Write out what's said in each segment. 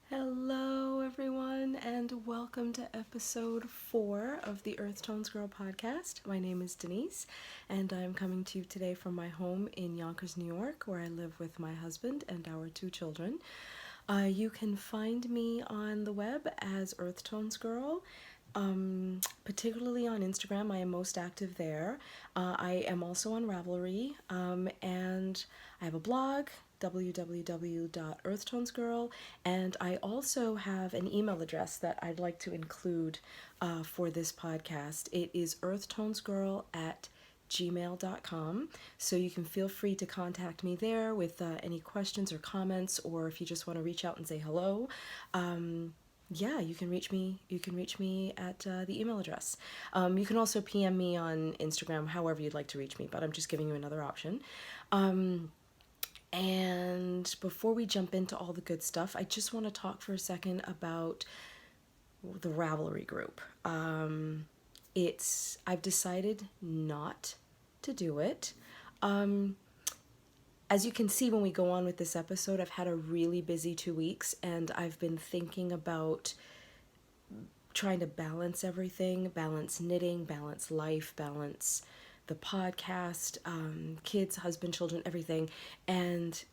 Hello, everyone, and welcome to episode 4 of the Earthtonesgirl Podcast. My name is Denise, and I'm coming to you today from my home in Yonkers, New York, where I live with my husband and our 2 children. You can find me on the web as Earthtonesgirl. Particularly on Instagram, I am most active there. I am also on Ravelry, and I have a blog, www.earthtonesgirl, and I also have an email address that I'd like to include for this podcast. It is earthtonesgirl@gmail.com, so you can feel free to contact me there with any questions or comments, or if you just want to reach out and say hello. Yeah, you can reach me at the email address. You can also PM me on Instagram, however you'd like to reach me, but I'm just giving you another option. And before we jump into all the good stuff, I just want to talk for a second about the Ravelry group. I've decided not to do it. As you can see when we go on with this episode, I've had a really busy 2 weeks, and I've been thinking about trying to balance everything, balance knitting, balance life, balance the podcast, kids, husband, children, everything. And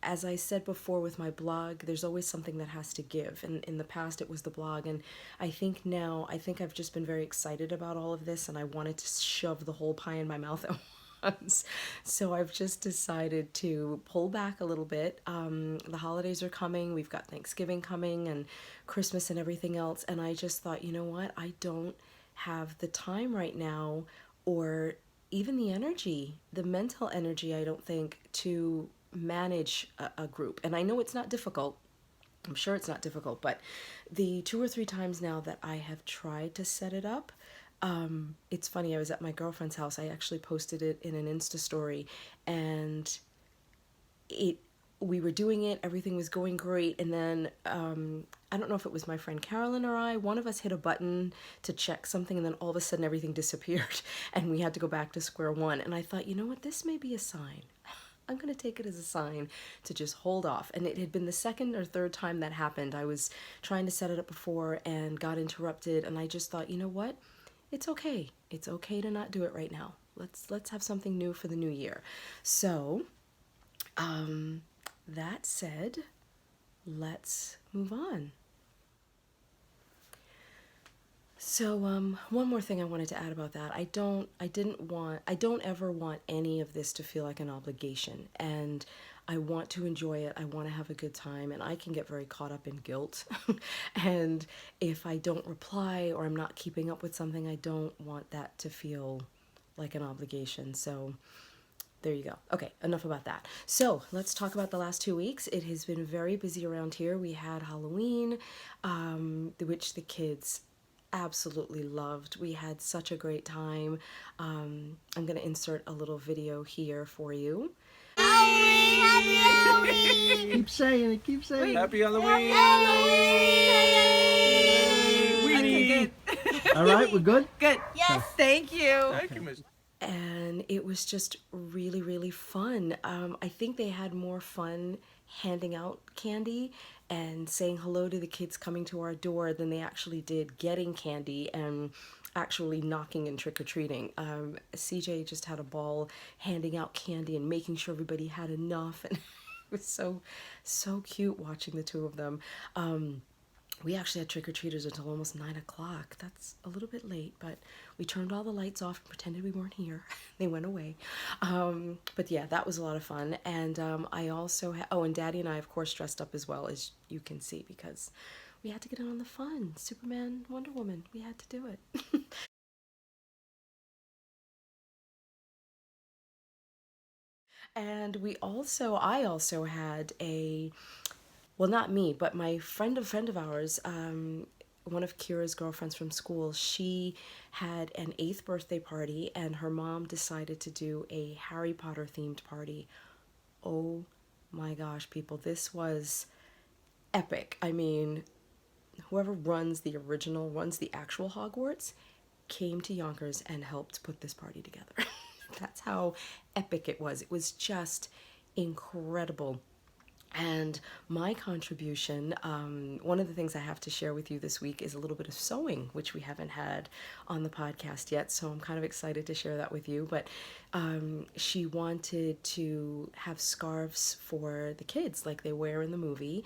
as I said before with my blog, there's always something that has to give. And in the past, it was the blog. And I think I've just been very excited about all of this, and I wanted to shove the whole pie in my mouth at once. So I've just decided to pull back a little bit. The holidays are coming. We've got Thanksgiving coming and Christmas and everything else. And I just thought, you know what? I don't have the time right now, or even the energy, the mental energy, I don't think, to manage a group. And I know it's not difficult. I'm sure it's not difficult, but the 2 or 3 times now that I have tried to set it up, it's funny, I was at my girlfriend's house. I actually posted it in an Insta story, and we were doing it, everything was going great, and then I don't know if it was my friend Carolyn or one of us hit a button to check something, and then all of a sudden everything disappeared and we had to go back to square one. And I thought, you know what, this may be a sign. I'm going to take it as a sign to just hold off. And it had been the second or third time that happened. I was trying to set it up before and got interrupted, and I just thought, you know what, it's okay. It's okay to not do it right now. Let's have something new for the new year. So, that said, let's move on. So, one more thing I wanted to add about that. I don't ever want any of this to feel like an obligation, and I want to enjoy it. I want to have a good time, and I can get very caught up in guilt. And if I don't reply or I'm not keeping up with something, I don't want that to feel like an obligation. So, there you go. Okay, enough about that. So let's talk about the last 2 weeks. It has been very busy around here. We had Halloween, which the kids absolutely loved. We had such a great time. I'm going to insert a little video here for you. Happy Halloween! Keep saying it, keep saying it. Happy Halloween! Okay, good. All right, we're good? Good. Yes. Thank you. Thank you, Miss. And it was just really, really fun. I think they had more fun handing out candy and saying hello to the kids coming to our door than they actually did getting candy and actually knocking and trick-or-treating. CJ just had a ball handing out candy and making sure everybody had enough, and it was so cute watching the 2 of them. We actually had trick-or-treaters until almost 9 o'clock. That's a little bit late, but we turned all the lights off and pretended we weren't here. They went away. But yeah, that was a lot of fun. And I also and Daddy and I, of course, dressed up as well, as you can see, because we had to get in on the fun. Superman, Wonder Woman, we had to do it. And I also had well, not me, but my friend of ours, one of Kira's girlfriends from school, she had an 8th birthday party, and her mom decided to do a Harry Potter themed party. Oh my gosh, people, this was epic. I mean, whoever runs the actual Hogwarts came to Yonkers and helped put this party together. That's how epic it was. It was just incredible. And my contribution, one of the things I have to share with you this week is a little bit of sewing, which we haven't had on the podcast yet. So I'm kind of excited to share that with you. But she wanted to have scarves for the kids like they wear in the movie,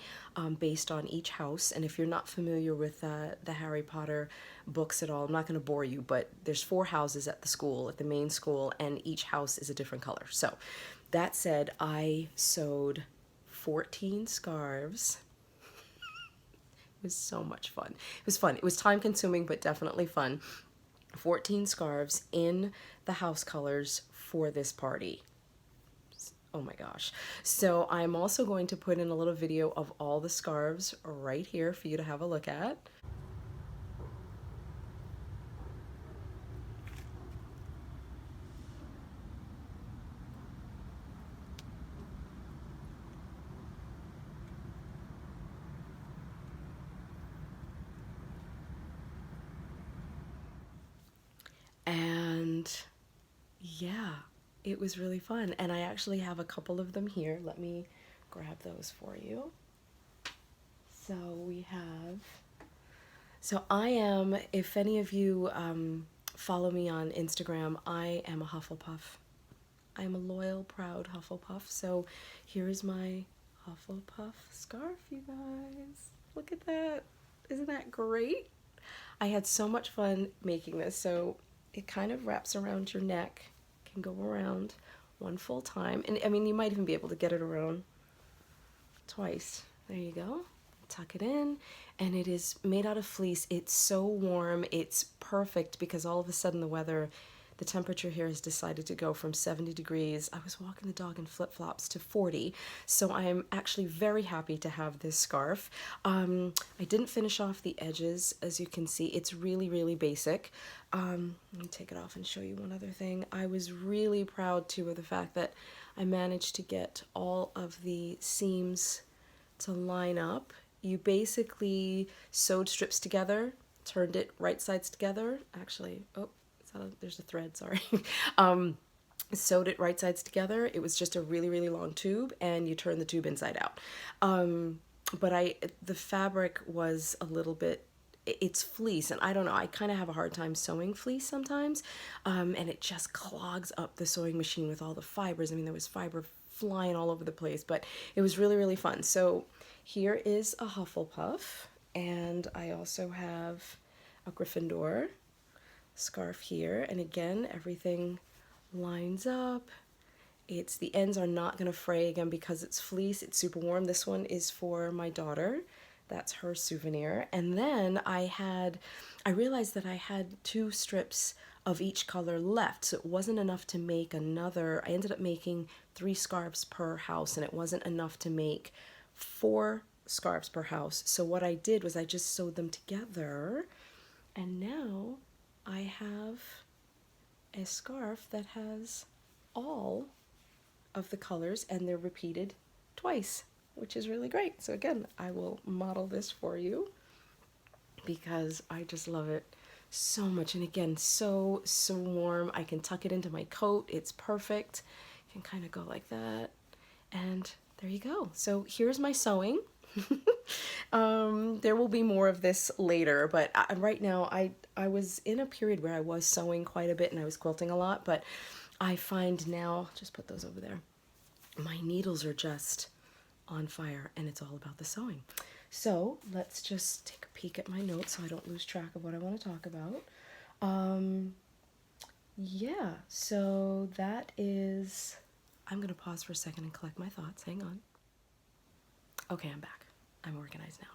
based on each house. And if you're not familiar with the Harry Potter books at all, I'm not going to bore you, but there's 4 houses at the school, at the main school, and each house is a different color. So that said, I sewed 14 scarves. It was so much fun. It was fun. It was time consuming, but definitely fun. 14 scarves in the house colors for this party. Oh my gosh. So I'm also going to put in a little video of all the scarves right here for you to have a look at. And yeah, it was really fun. And I actually have a couple of them here. Let me grab those for you. So we have, so I am, if any of you follow me on Instagram, I am a Hufflepuff. I am a loyal, proud Hufflepuff. So here's my Hufflepuff scarf, you guys. Look at that. Isn't that great? I had so much fun making this. So it kind of wraps around your neck, can go around one full time. And I mean, you might even be able to get it around twice. There you go. Tuck it in, and it is made out of fleece. It's so warm. It's perfect because all of a sudden the temperature here has decided to go from 70 degrees. I was walking the dog in flip-flops to 40. So I'm actually very happy to have this scarf. I didn't finish off the edges, as you can see. It's really, really basic. Let me take it off and show you one other thing. I was really proud too of the fact that I managed to get all of the seams to line up. You basically sewed strips together, turned it right sides together. Actually, there's a thread, sorry. Sewed it right sides together. It was just a really, really long tube, and you turn the tube inside out. But the fabric was a little bit, it's fleece, and I don't know, I kind of have a hard time sewing fleece sometimes, and it just clogs up the sewing machine with all the fibers. I mean, there was fiber flying all over the place, but it was really, really fun. So here is a Hufflepuff, and I also have a Gryffindor scarf here, and again, everything lines up. The ends are not going to fray again because it's fleece. It's super warm. This one is for my daughter. That's her souvenir. And then I realized that I had 2 strips of each color left, so it wasn't enough to make another. I ended up making 3 scarves per house, and it wasn't enough to make 4 scarves per house. So what I did was I just sewed them together, and now I have a scarf that has all of the colors, and they're repeated twice, which is really great. So again, I will model this for you because I just love it so much. And again, so warm. I can tuck it into my coat. It's perfect. You can kind of go like that. And there you go. So here's my sewing. There will be more of this later, but right now I was in a period where I was sewing quite a bit and I was quilting a lot, but I find now, just put those over there, my needles are just on fire and it's all about the sewing. So let's just take a peek at my notes so I don't lose track of what I want to talk about. Yeah, so that is, I'm going to pause for a second and collect my thoughts. Hang on. Okay, I'm back. I'm organized now.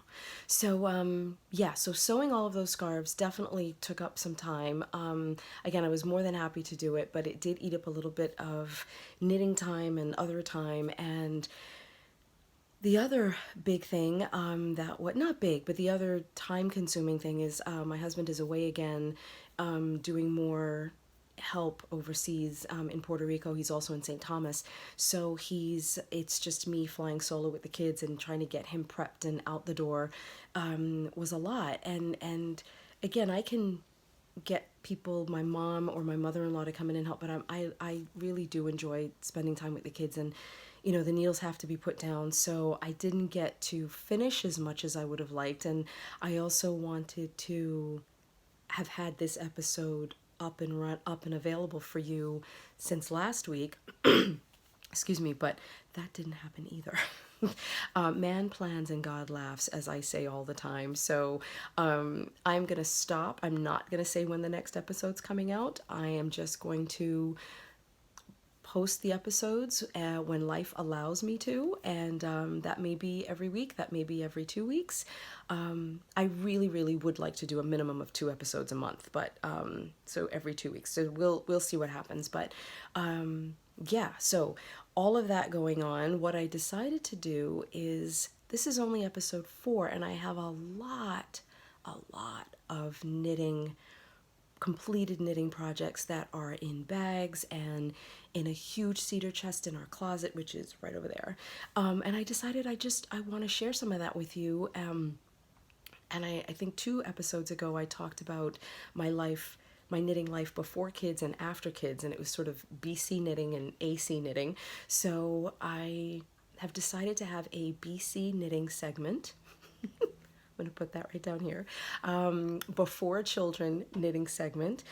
So, yeah, so sewing all of those scarves definitely took up some time. Again, I was more than happy to do it, but it did eat up a little bit of knitting time and other time. And the other big thing, not big, but the other time-consuming thing is my husband is away again, doing more help overseas in Puerto Rico. He's also in St. Thomas, so it's just me flying solo with the kids and trying to get him prepped and out the door was a lot. And again, I can get people, my mom or my mother-in-law, to come in and help, but I really do enjoy spending time with the kids. And the needles have to be put down, so I didn't get to finish as much as I would have liked. And I also wanted to have had this episode up and available for you since last week. Excuse me, but that didn't happen either. Man plans and God laughs, as I say all the time. So I'm going to stop. I'm not going to say when the next episode's coming out. I am just going to post the episodes when life allows me to, and that may be every week, that may be every 2 weeks. I really, really would like to do a minimum of 2 episodes a month, but so every 2 weeks. So we'll see what happens. But yeah, so all of that going on, what I decided to do is, this is only episode 4, and I have a lot of completed knitting projects that are in bags and in a huge cedar chest in our closet, which is right over there. And I decided I want to share some of that with you. And I think 2 episodes ago I talked about my knitting life before kids and after kids, and it was sort of BC knitting and AC knitting. So I have decided to have a BC knitting segment. I'm going to put that right down here. Before children knitting segment.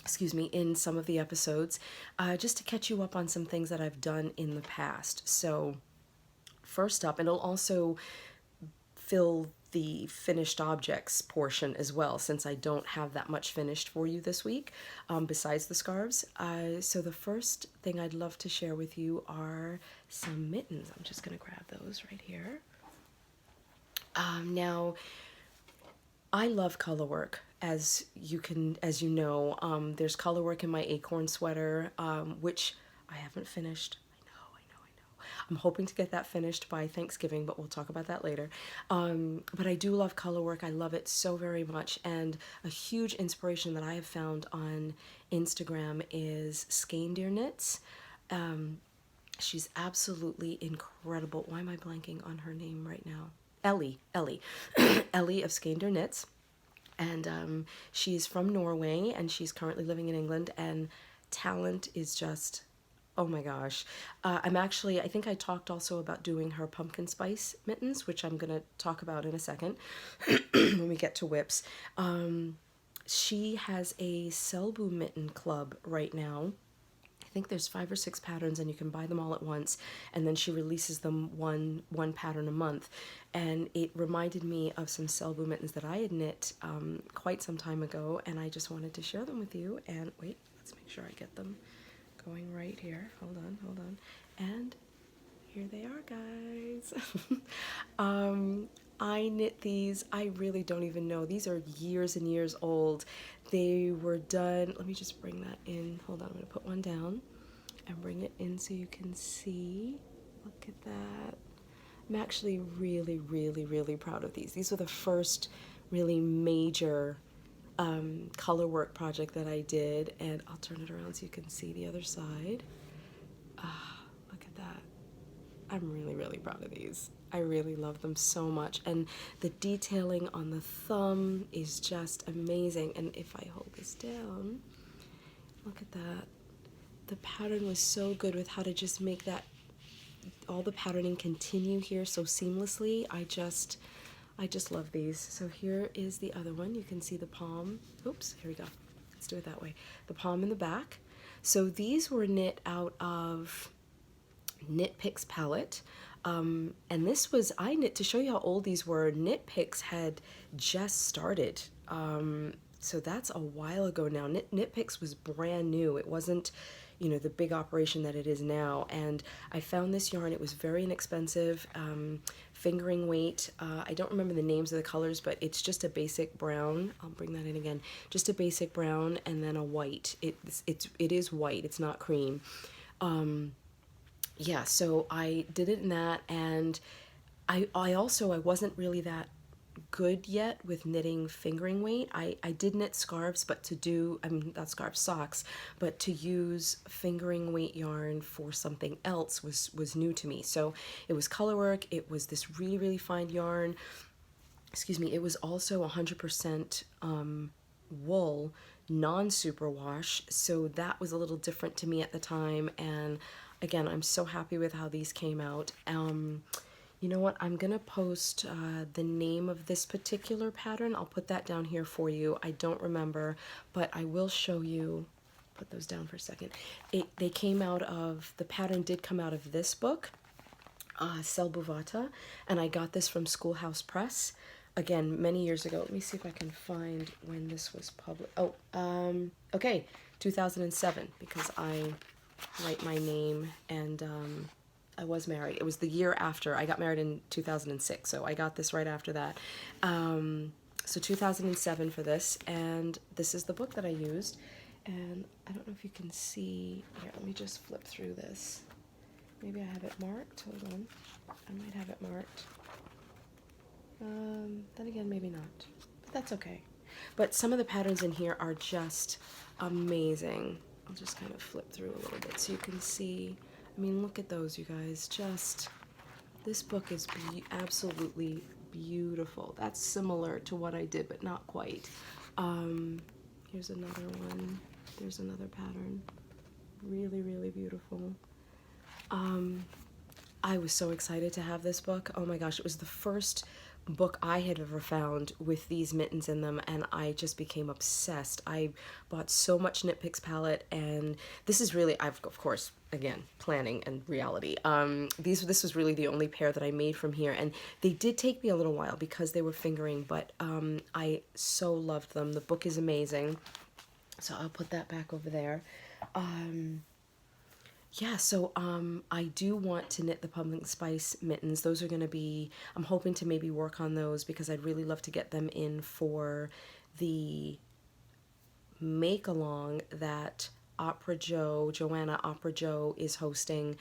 Excuse me, in some of the episodes, just to catch you up on some things that I've done in the past. So first up, and it'll also fill the finished objects portion as well, since I don't have that much finished for you this week, besides the scarves. So the first thing I'd love to share with you are some mittens. I'm just going to grab those right here. Now, I love color work, as you know. There's color work in my acorn sweater, which I haven't finished. I know. I'm hoping to get that finished by Thanksgiving, but we'll talk about that later. But I do love color work. I love it so very much. And a huge inspiration that I have found on Instagram is Skeindeer knits. She's absolutely incredible. Why am I blanking on her name right now? Ellie Ellie of Skeindeer Knits, and she's from Norway, and she's currently living in England, and talent is just, oh my gosh. I think I talked also about doing her pumpkin spice mittens, which I'm gonna talk about in a second when we get to whips. She has a Selbu mitten club right now. I think there's 5 or 6 patterns, and you can buy them all at once, and then she releases them one pattern a month. And it reminded me of some Selbu mittens that I had knit quite some time ago, and I just wanted to share them with you. And wait, let's make sure I get them going right here. Hold on. And here they are, guys. I knit these, I really don't even know. These are years and years old. They were done, let me just bring that in. Hold on, I'm going to put one down and bring it in so you can see. Look at that. I'm actually really, really, really proud of these. These were the first really major color work project that I did, and I'll turn it around so you can see the other side. Look at that. I'm really, really proud of these. I really love them so much, and the detailing on the thumb is just amazing. And if I hold this down, look at that. The pattern was so good with how to just make that, all the patterning continue here so seamlessly. I just love these. So here is the other one. You can see the palm. Oops, here we go. Let's do it that way. The palm in the back. So these were knit out of Picks Pallette. And this was, I knit, to show you how old these were, Knit Picks had just started. So that's a while ago now. Knit Picks was brand new. It wasn't, the big operation that it is now. And I found this yarn. It was very inexpensive, fingering weight. I don't remember the names of the colors, but it's just a basic brown. I'll bring that in again. Just a basic brown and then a white. It is white. It's not cream. Yeah, so I did it in that, and I wasn't really that good yet with knitting fingering weight. I did knit scarves, but not scarves, socks, but to use fingering weight yarn for something else was new to me. So it was color work, it was this really, really fine yarn. Excuse me, it was also 100% wool, non-superwash, so that was a little different to me at the time, and again, I'm so happy with how these came out. You know what? I'm going to post the name of this particular pattern. I'll put that down here for you. I don't remember, but I will show you. Put those down for a second. The pattern did come out of this book, Selbuvotter, and I got this from Schoolhouse Press. Again, many years ago. Let me see if I can find when this was published. Oh, okay, 2007, because I write my name, and I was married. It was the year after. I got married in 2006, so I got this right after that. So 2007 for this, and this is the book that I used. And I don't know if you can see. Here, let me just flip through this. Maybe I have it marked. Hold on. I might have it marked. Then again, maybe not. But that's okay. But some of the patterns in here are just amazing. I'll just kind of flip through a little bit so you can see. I mean, look at those, you guys. Just, this book is absolutely beautiful. That's similar to what I did, but not quite. Here's another one. There's another pattern. Really, really beautiful. I was so excited to have this book. Oh my gosh, it was the first book I had ever found with these mittens in them, and I just became obsessed. I bought so much knit Picks Pallette, and this is really, of course, again, planning and reality. This was really the only pair that I made from here, and they did take me a little while because they were fingering, but I so loved them. The book is amazing, so I'll put that back over there. Yeah, so I do want to knit the pumpkin spice mittens. Those are going to be, I'm hoping to maybe work on those because I'd really love to get them in for the make-along that Joanna Opera Joe is hosting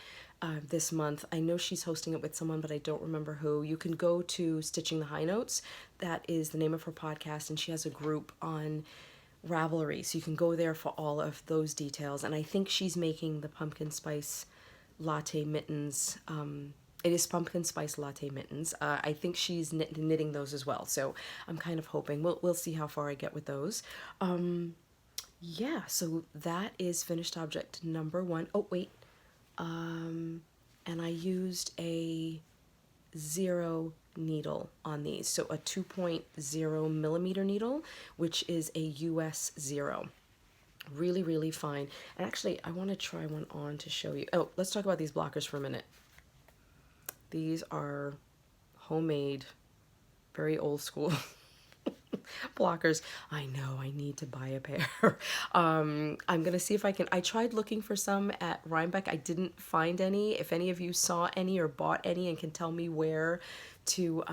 this month. I know she's hosting it with someone, but I don't remember who. You can go to Stitching the High Notes. That is the name of her podcast, and she has a group on Ravelry, so you can go there for all of those details. And I think she's making the pumpkin spice latte mittens. It is pumpkin spice latte mittens. I think she's knitting those as well, so I'm kind of hoping we'll see how far I get with those. Yeah, so that is finished object number 1. Oh wait, and I used a 0 needle on these, so a 2.0 millimeter needle, which is a US 0. Really, really fine. And actually, I want to try one on to show you. Oh, let's talk about these blockers for a minute. These are homemade, very old school blockers. I know I need to buy a pair. I'm gonna see if I can. I tried looking for some at Rhinebeck. I didn't find any. If any of you saw any or bought any and can tell me where to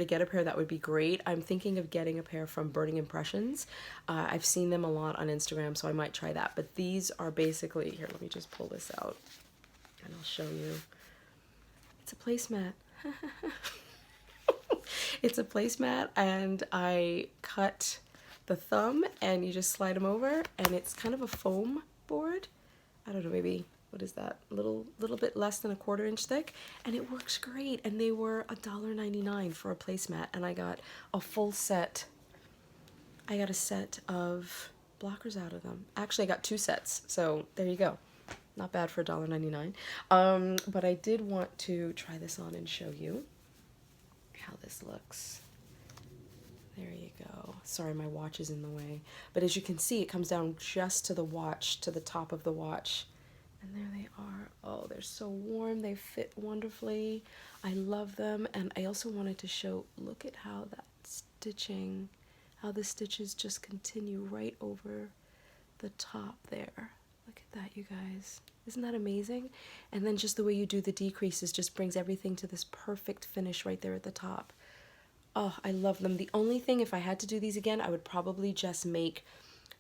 get a pair, that would be great. I'm thinking of getting a pair from Burning Impressions. I've seen them a lot on Instagram, so I might try that. But these are basically, here, let me just pull this out and I'll show you. It's a placemat. It's a placemat, and I cut the thumb and you just slide them over, and it's kind of a foam board. I don't know, maybe, what is that? A little bit less than a 1/4 inch thick, and it works great. And they were $1.99 for a placemat, and I got a full set. I got a set of blockers out of them. Actually, I got 2 sets, so there you go. Not bad for $1.99. But I did want to try this on and show you how this looks. There you go. Sorry, my watch is in the way. But as you can see, it comes down just to the watch, to the top of the watch. And there they are. Oh, they're so warm. They fit wonderfully. I love them. And I also wanted to show, look at how that stitching, how the stitches just continue right over the top there. Look at that, you guys. Isn't that amazing? And then just the way you do the decreases just brings everything to this perfect finish right there at the top. Oh, I love them. The only thing, if I had to do these again, I would probably just make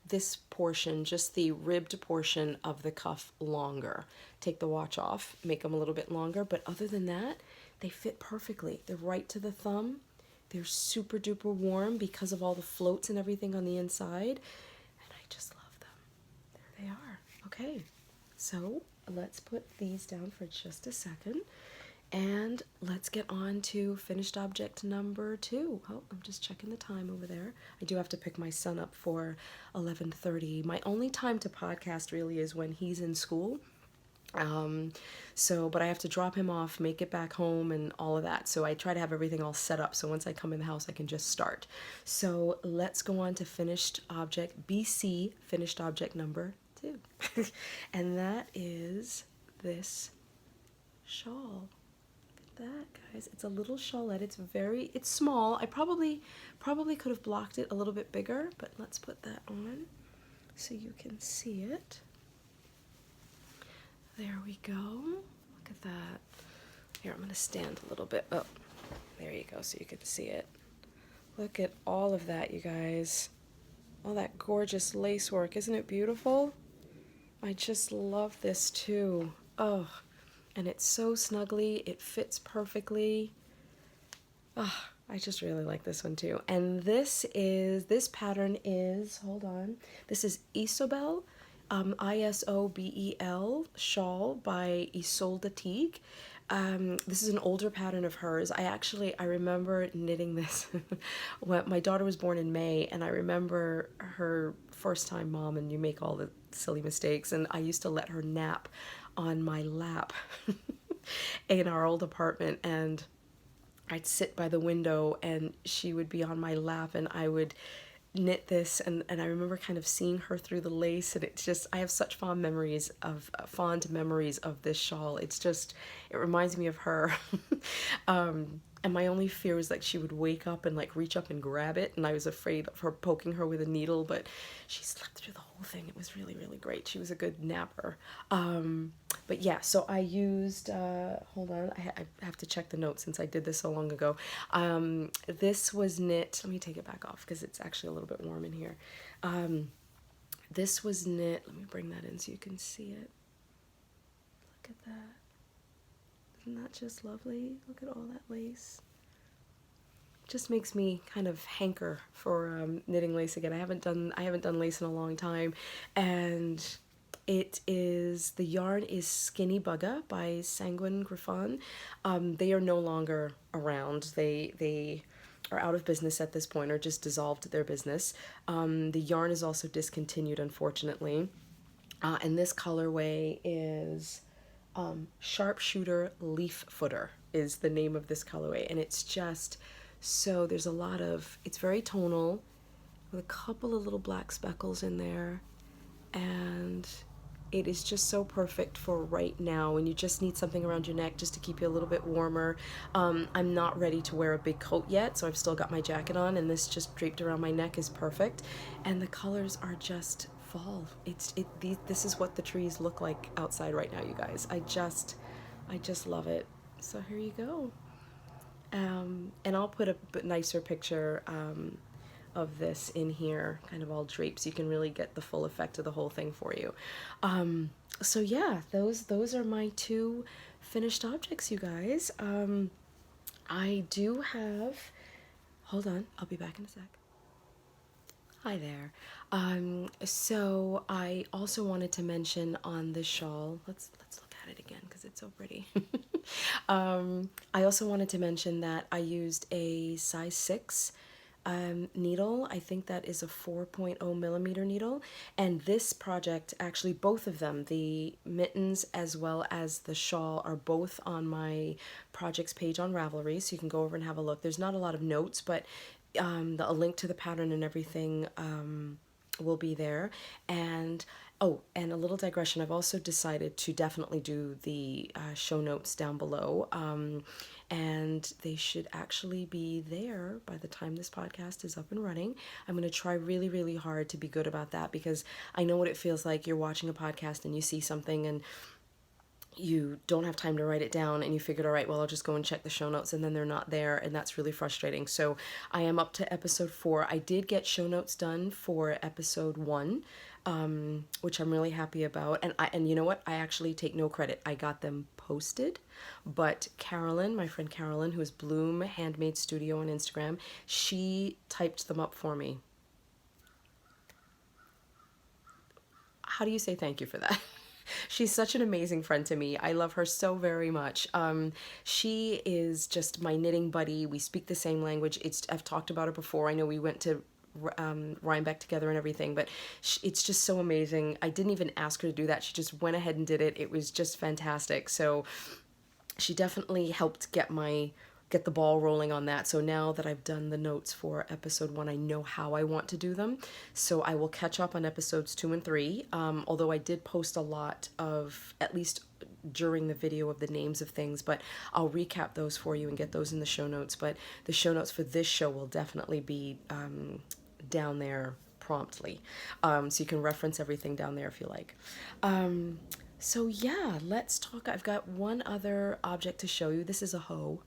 this portion, just the ribbed portion of the cuff, longer. Take the watch off, make them a little bit longer, but other than that, they fit perfectly. They're right to the thumb. They're super duper warm because of all the floats and everything on the inside, and I just love them. There they are. Okay, so let's put these down for just a second, and let's get on to finished object number 2. Oh, I'm just checking the time over there. I do have to pick my son up for 11:30. My only time to podcast really is when he's in school. But I have to drop him off, make it back home and all of that. So I try to have everything all set up so once I come in the house I can just start. So let's go on to finished object, BC, finished object number 2. And that is this shawl. Look at that, guys. It's a little shawlette. It's small. I probably could have blocked it a little bit bigger, but let's put that on so you can see it. There we go. Look at that. Here, I'm going to stand a little bit. Oh, there you go, so you can see it. Look at all of that, you guys. All that gorgeous lace work. Isn't it beautiful? I just love this too. Oh, and it's so snuggly. It fits perfectly. Oh, I just really like this one too. And this pattern is, hold on. This is Isobel. Isobel shawl by Ysolda Teague. This is an older pattern of hers. I remember knitting this when my daughter was born in May, and I remember her first time mom, and you make all the silly mistakes, and I used to let her nap on my lap in our old apartment, and I'd sit by the window and she would be on my lap and I would knit this, and I remember kind of seeing her through the lace, and it's just, I have such fond memories of this shawl. It reminds me of her. And my only fear was like she would wake up and like reach up and grab it, and I was afraid of her poking her with a needle, but she slept through the whole thing. It was really, really great. She was a good napper. But yeah, so I used, hold on, I have to check the notes since I did this so long ago. This was knit, let me take it back off because it's actually a little bit warm in here. This was knit, let me bring that in so you can see it. Look at that. Isn't that just lovely? Look at all that lace. Just makes me kind of hanker for knitting lace again. I haven't done lace in a long time, and the yarn is Skinny Bugga by Sanguine Griffon. They are no longer around. They are out of business at this point, or just dissolved their business. The yarn is also discontinued, unfortunately. And this colorway is Sharpshooter Leaffooter is the name of this colorway, and it's just so, it's very tonal with a couple of little black speckles in there, and it is just so perfect for right now when you just need something around your neck just to keep you a little bit warmer. I'm not ready to wear a big coat yet, so I've still got my jacket on, and this just draped around my neck is perfect, and the colors are just fall. This is what the trees look like outside right now, you guys. I just love it. So here you go. And I'll put a nicer picture of this in here, kind of all draped, so you can really get the full effect of the whole thing for you. So yeah, those are my 2 finished objects, you guys. I do have, hold on, I'll be back in a sec. Hi there. So I also wanted to mention on the shawl, let's look at it again because it's so pretty. I also wanted to mention that I used a size 6 needle. I think that is a 4.0 millimeter needle, and this project, actually both of them, the mittens as well as the shawl, are both on my projects page on Ravelry, so you can go over and have a look. There's not a lot of notes, but a link to the pattern and everything will be there. And and a little digression, I've also decided to definitely do the show notes down below, and they should actually be there by the time this podcast is up and running. I'm going to try really, really hard to be good about that, because I know what it feels like. You're watching a podcast and you see something and you don't have time to write it down, and you figured, all right, well, I'll just go and check the show notes, and then they're not there, and that's really frustrating. So I am up to episode 4. I did get show notes done for episode 1, which I'm really happy about. And you know what? I actually take no credit. I got them posted, but Carolyn, my friend Carolyn, who is Bloom Handmade Studio on Instagram, she typed them up for me. How do you say thank you for that? She's such an amazing friend to me. I love her so very much. She is just my knitting buddy. We speak the same language. I've talked about her before. I know we went to rhyme back together and everything, but it's just so amazing. I didn't even ask her to do that. She just went ahead and did it. It was just fantastic. So she definitely helped get the ball rolling on that. So now that I've done the notes for episode 1, I know how I want to do them. So I will catch up on episodes 2 and 3. Although I did post a lot of, at least during the video, of the names of things, but I'll recap those for you and get those in the show notes. But the show notes for this show will definitely be down there promptly. So you can reference everything down there if you like. So yeah, let's talk. I've got one other object to show you. This is a hoe.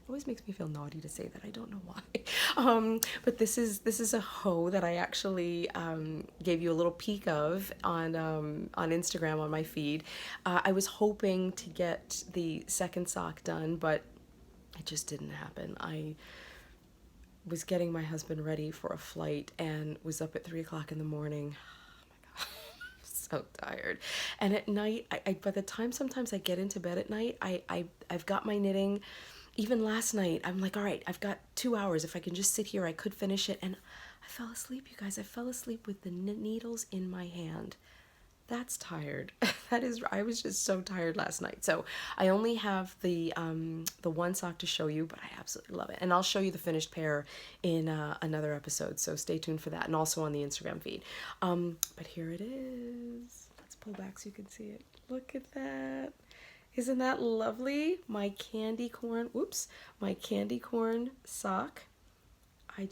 Always makes me feel naughty to say that. I don't know why. But this is a hoe that I actually gave you a little peek of on Instagram on my feed. I was hoping to get the second sock done, but it just didn't happen. I was getting my husband ready for a flight and was up at 3 o'clock in the morning. Oh my God, I'm so tired. And at night, I by the time sometimes I get into bed at night, I've got my knitting. Even last night, I'm like, all right, I've got 2 hours. If I can just sit here, I could finish it. And I fell asleep, you guys. I fell asleep with the needles in my hand. That's tired. I was just so tired last night. So I only have the one sock to show you, but I absolutely love it. And I'll show you the finished pair in another episode. So stay tuned for that. And also on the Instagram feed. But here it is. Let's pull back so you can see it. Look at that. Isn't that lovely? My candy corn sock. I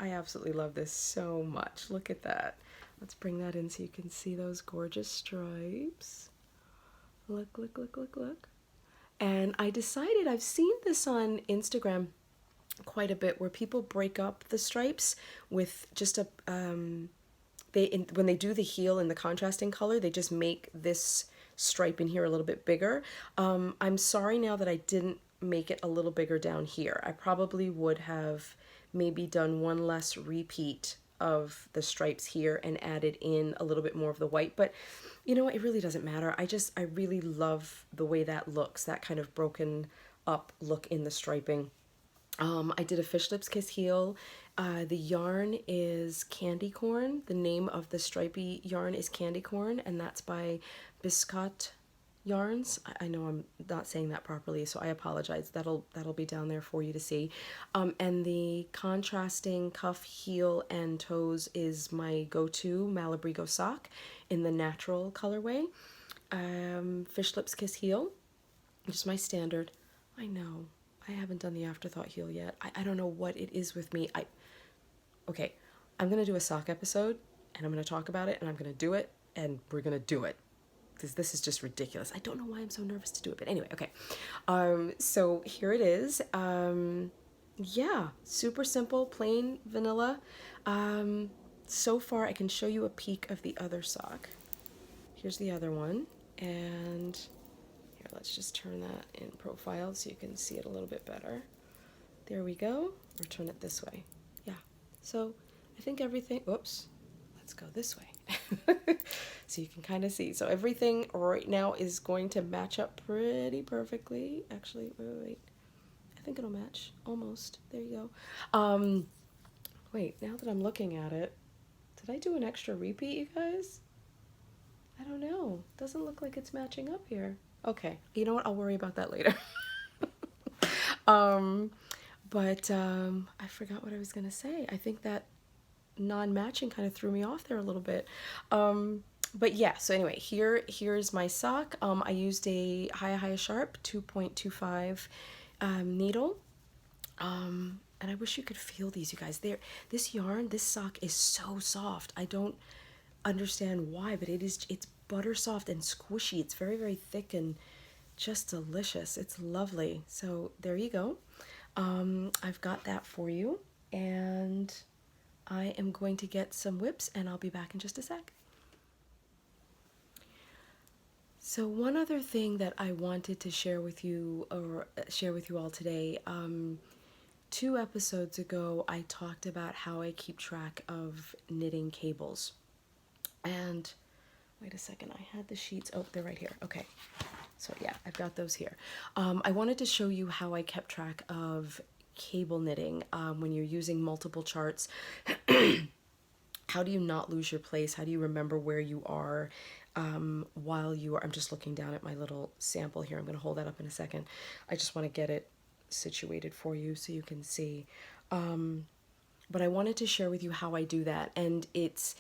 absolutely love this so much. Look at that. Let's bring that in so you can see those gorgeous stripes. Look. And I decided, I've seen this on Instagram quite a bit, where people break up the stripes with just a, when they do the heel in the contrasting color, they just make this stripe in here a little bit bigger. I'm sorry now that I didn't make it a little bigger down here. I probably would have maybe done one less repeat of the stripes here and added in a little bit more of the white, but you know, it really doesn't matter. I really love the way that looks, that kind of broken up look in the striping. I did a fish lips kiss heel. The yarn is candy corn. The name of the stripy yarn is candy corn, and that's by Biscotte yarns. I know I'm not saying that properly, so I apologize. That'll be down there for you to see. And the contrasting cuff, heel, and toes is my go-to Malabrigo sock in the natural colorway. Fish lips kiss heel, just my standard. I know I haven't done the afterthought heel yet. I don't know what it is with me. Okay, I'm gonna do a sock episode, and I'm gonna talk about it, and I'm gonna do it, and we're gonna do it. This is just ridiculous. I don't know why I'm so nervous to do it, but anyway, okay. So here it is. Yeah, super simple, plain vanilla. So far, I can show you a peek of the other sock. Here's the other one, and here, let's just turn that in profile so you can see it a little bit better. There we go. Or turn it this way. Yeah. So I think everything. Whoops. Let's go this way. So you can kind of see. So everything right now is going to match up pretty perfectly. Actually, wait. I think it'll match. Almost. There you go. Wait, now that I'm looking at it, did I do an extra repeat, you guys? I don't know. Doesn't look like it's matching up here. Okay. You know what? I'll worry about that later. But I forgot what I was going to say. I think that non-matching kind of threw me off there a little bit. But yeah, so anyway, here's my sock. I used a Haya Sharp 2.25 needle. And I wish you could feel these, you guys. This yarn, this sock is so soft. I don't understand why, but it's butter soft and squishy. It's very, very thick and just delicious. It's lovely. So there you go. I've got that for you, and I am going to get some whips, and I'll be back in just a sec. So one other thing that I wanted to share with you all today, 2 episodes ago, I talked about how I keep track of knitting cables. And wait a second, I had the sheets. Oh, they're right here. Okay. So yeah, I've got those here. I wanted to show you how I kept track of cable knitting, when you're using multiple charts. How do you not lose your place? How do you remember where you are while you are... I'm just looking down at my little sample here. I'm going to hold that up in a second. I just want to get it situated for you so you can see. But I wanted to share with you how I do that. And it's...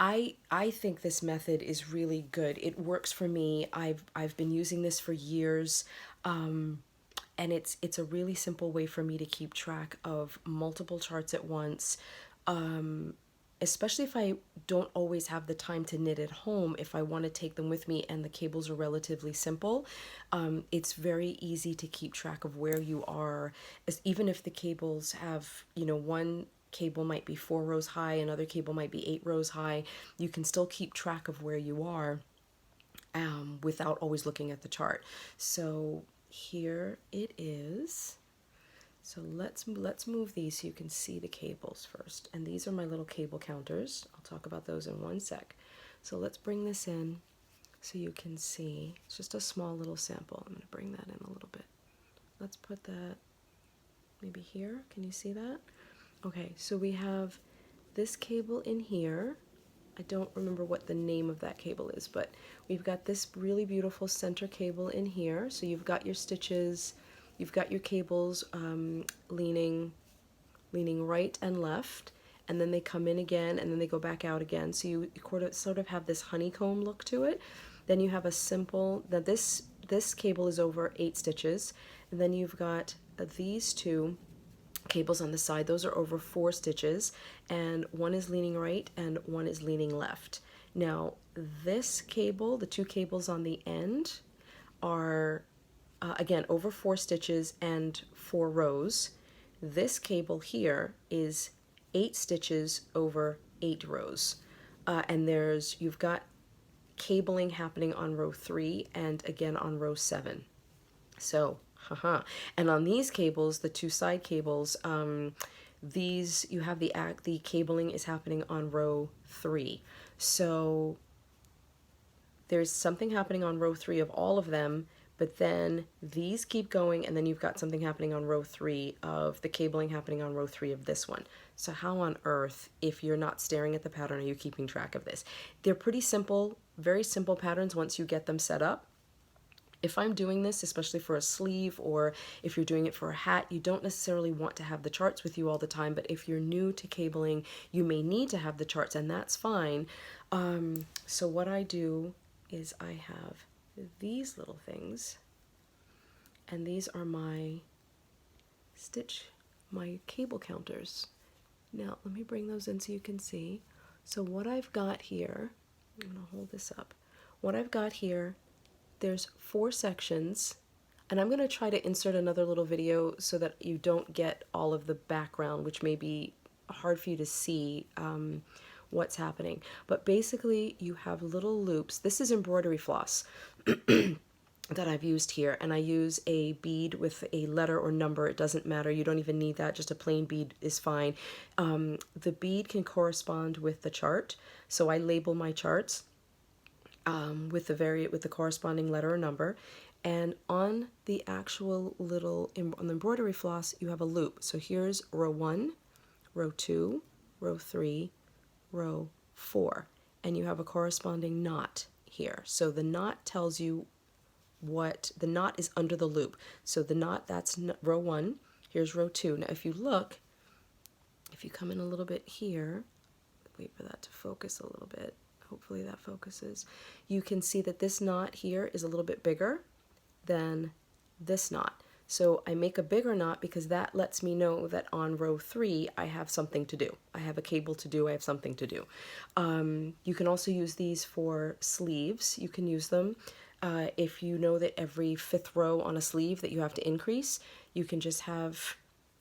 I think this method is really good. It works for me. I've been using this for years. And it's a really simple way for me to keep track of multiple charts at once. Especially if I don't always have the time to knit at home, if I want to take them with me and the cables are relatively simple, it's very easy to keep track of where you are, even if the cables have, one cable might be 4 rows high, another cable might be 8 rows high, you can still keep track of where you are without always looking at the chart. So here it is. So let's move these so you can see the cables first. And these are my little cable counters. I'll talk about those in one sec. So let's bring this in so you can see. It's just a small little sample. I'm going to bring that in a little bit. Let's put that maybe here. Can you see that? Okay, so we have this cable in here. I don't remember what the name of that cable is, but we've got this really beautiful center cable in here. So you've got your stitches. You've got your cables leaning right and left, and then they come in again, and then they go back out again. So you sort of have this honeycomb look to it. Then you have a simple, now this cable is over 8 stitches, and then you've got these 2 cables on the side. Those are over 4 stitches, and one is leaning right and one is leaning left. Now this cable, the 2 cables on the end, are again, over 4 stitches and 4 rows. This cable here is 8 stitches over 8 rows. And you've got cabling happening on row 3 and again on row 7. So, and on these cables, the 2 side cables, these, you have the cabling is happening on row 3. So there's something happening on row 3 of all of them, but then these keep going, and then you've got something happening on row 3 of the cabling happening on row 3 of this one. So how on earth, if you're not staring at the pattern, are you keeping track of this? They're pretty simple, very simple patterns once you get them set up. If I'm doing this, especially for a sleeve, or if you're doing it for a hat, you don't necessarily want to have the charts with you all the time, but if you're new to cabling, you may need to have the charts, and that's fine. So what I do is I have these little things, and these are my cable counters. Now let me bring those in so you can see. So what I've got here, I'm gonna hold this up. What I've got here, there's 4 sections, and I'm gonna try to insert another little video so that you don't get all of the background, which may be hard for you to see what's happening. But basically you have little loops. This is embroidery floss that I've used here, and I use a bead with a letter or number. It doesn't matter, you don't even need that, just a plain bead is fine. The bead can correspond with the chart, so I label my charts with the corresponding letter or number, and on the actual little on the embroidery floss you have a loop. So here's row 1, row 2, row 3, row 4, and you have a corresponding knot here. So the knot tells you what the knot is under the loop. So the knot, that's row 1, here's row 2. Now if you look, if you come in a little bit here, wait for that to focus a little bit, hopefully that focuses, you can see that this knot here is a little bit bigger than this knot. So I make a bigger knot because that lets me know that on row 3 I have something to do. I have a cable to do, I have something to do. You can also use these for sleeves. You can use them if you know that every 5th row on a sleeve that you have to increase, you can just have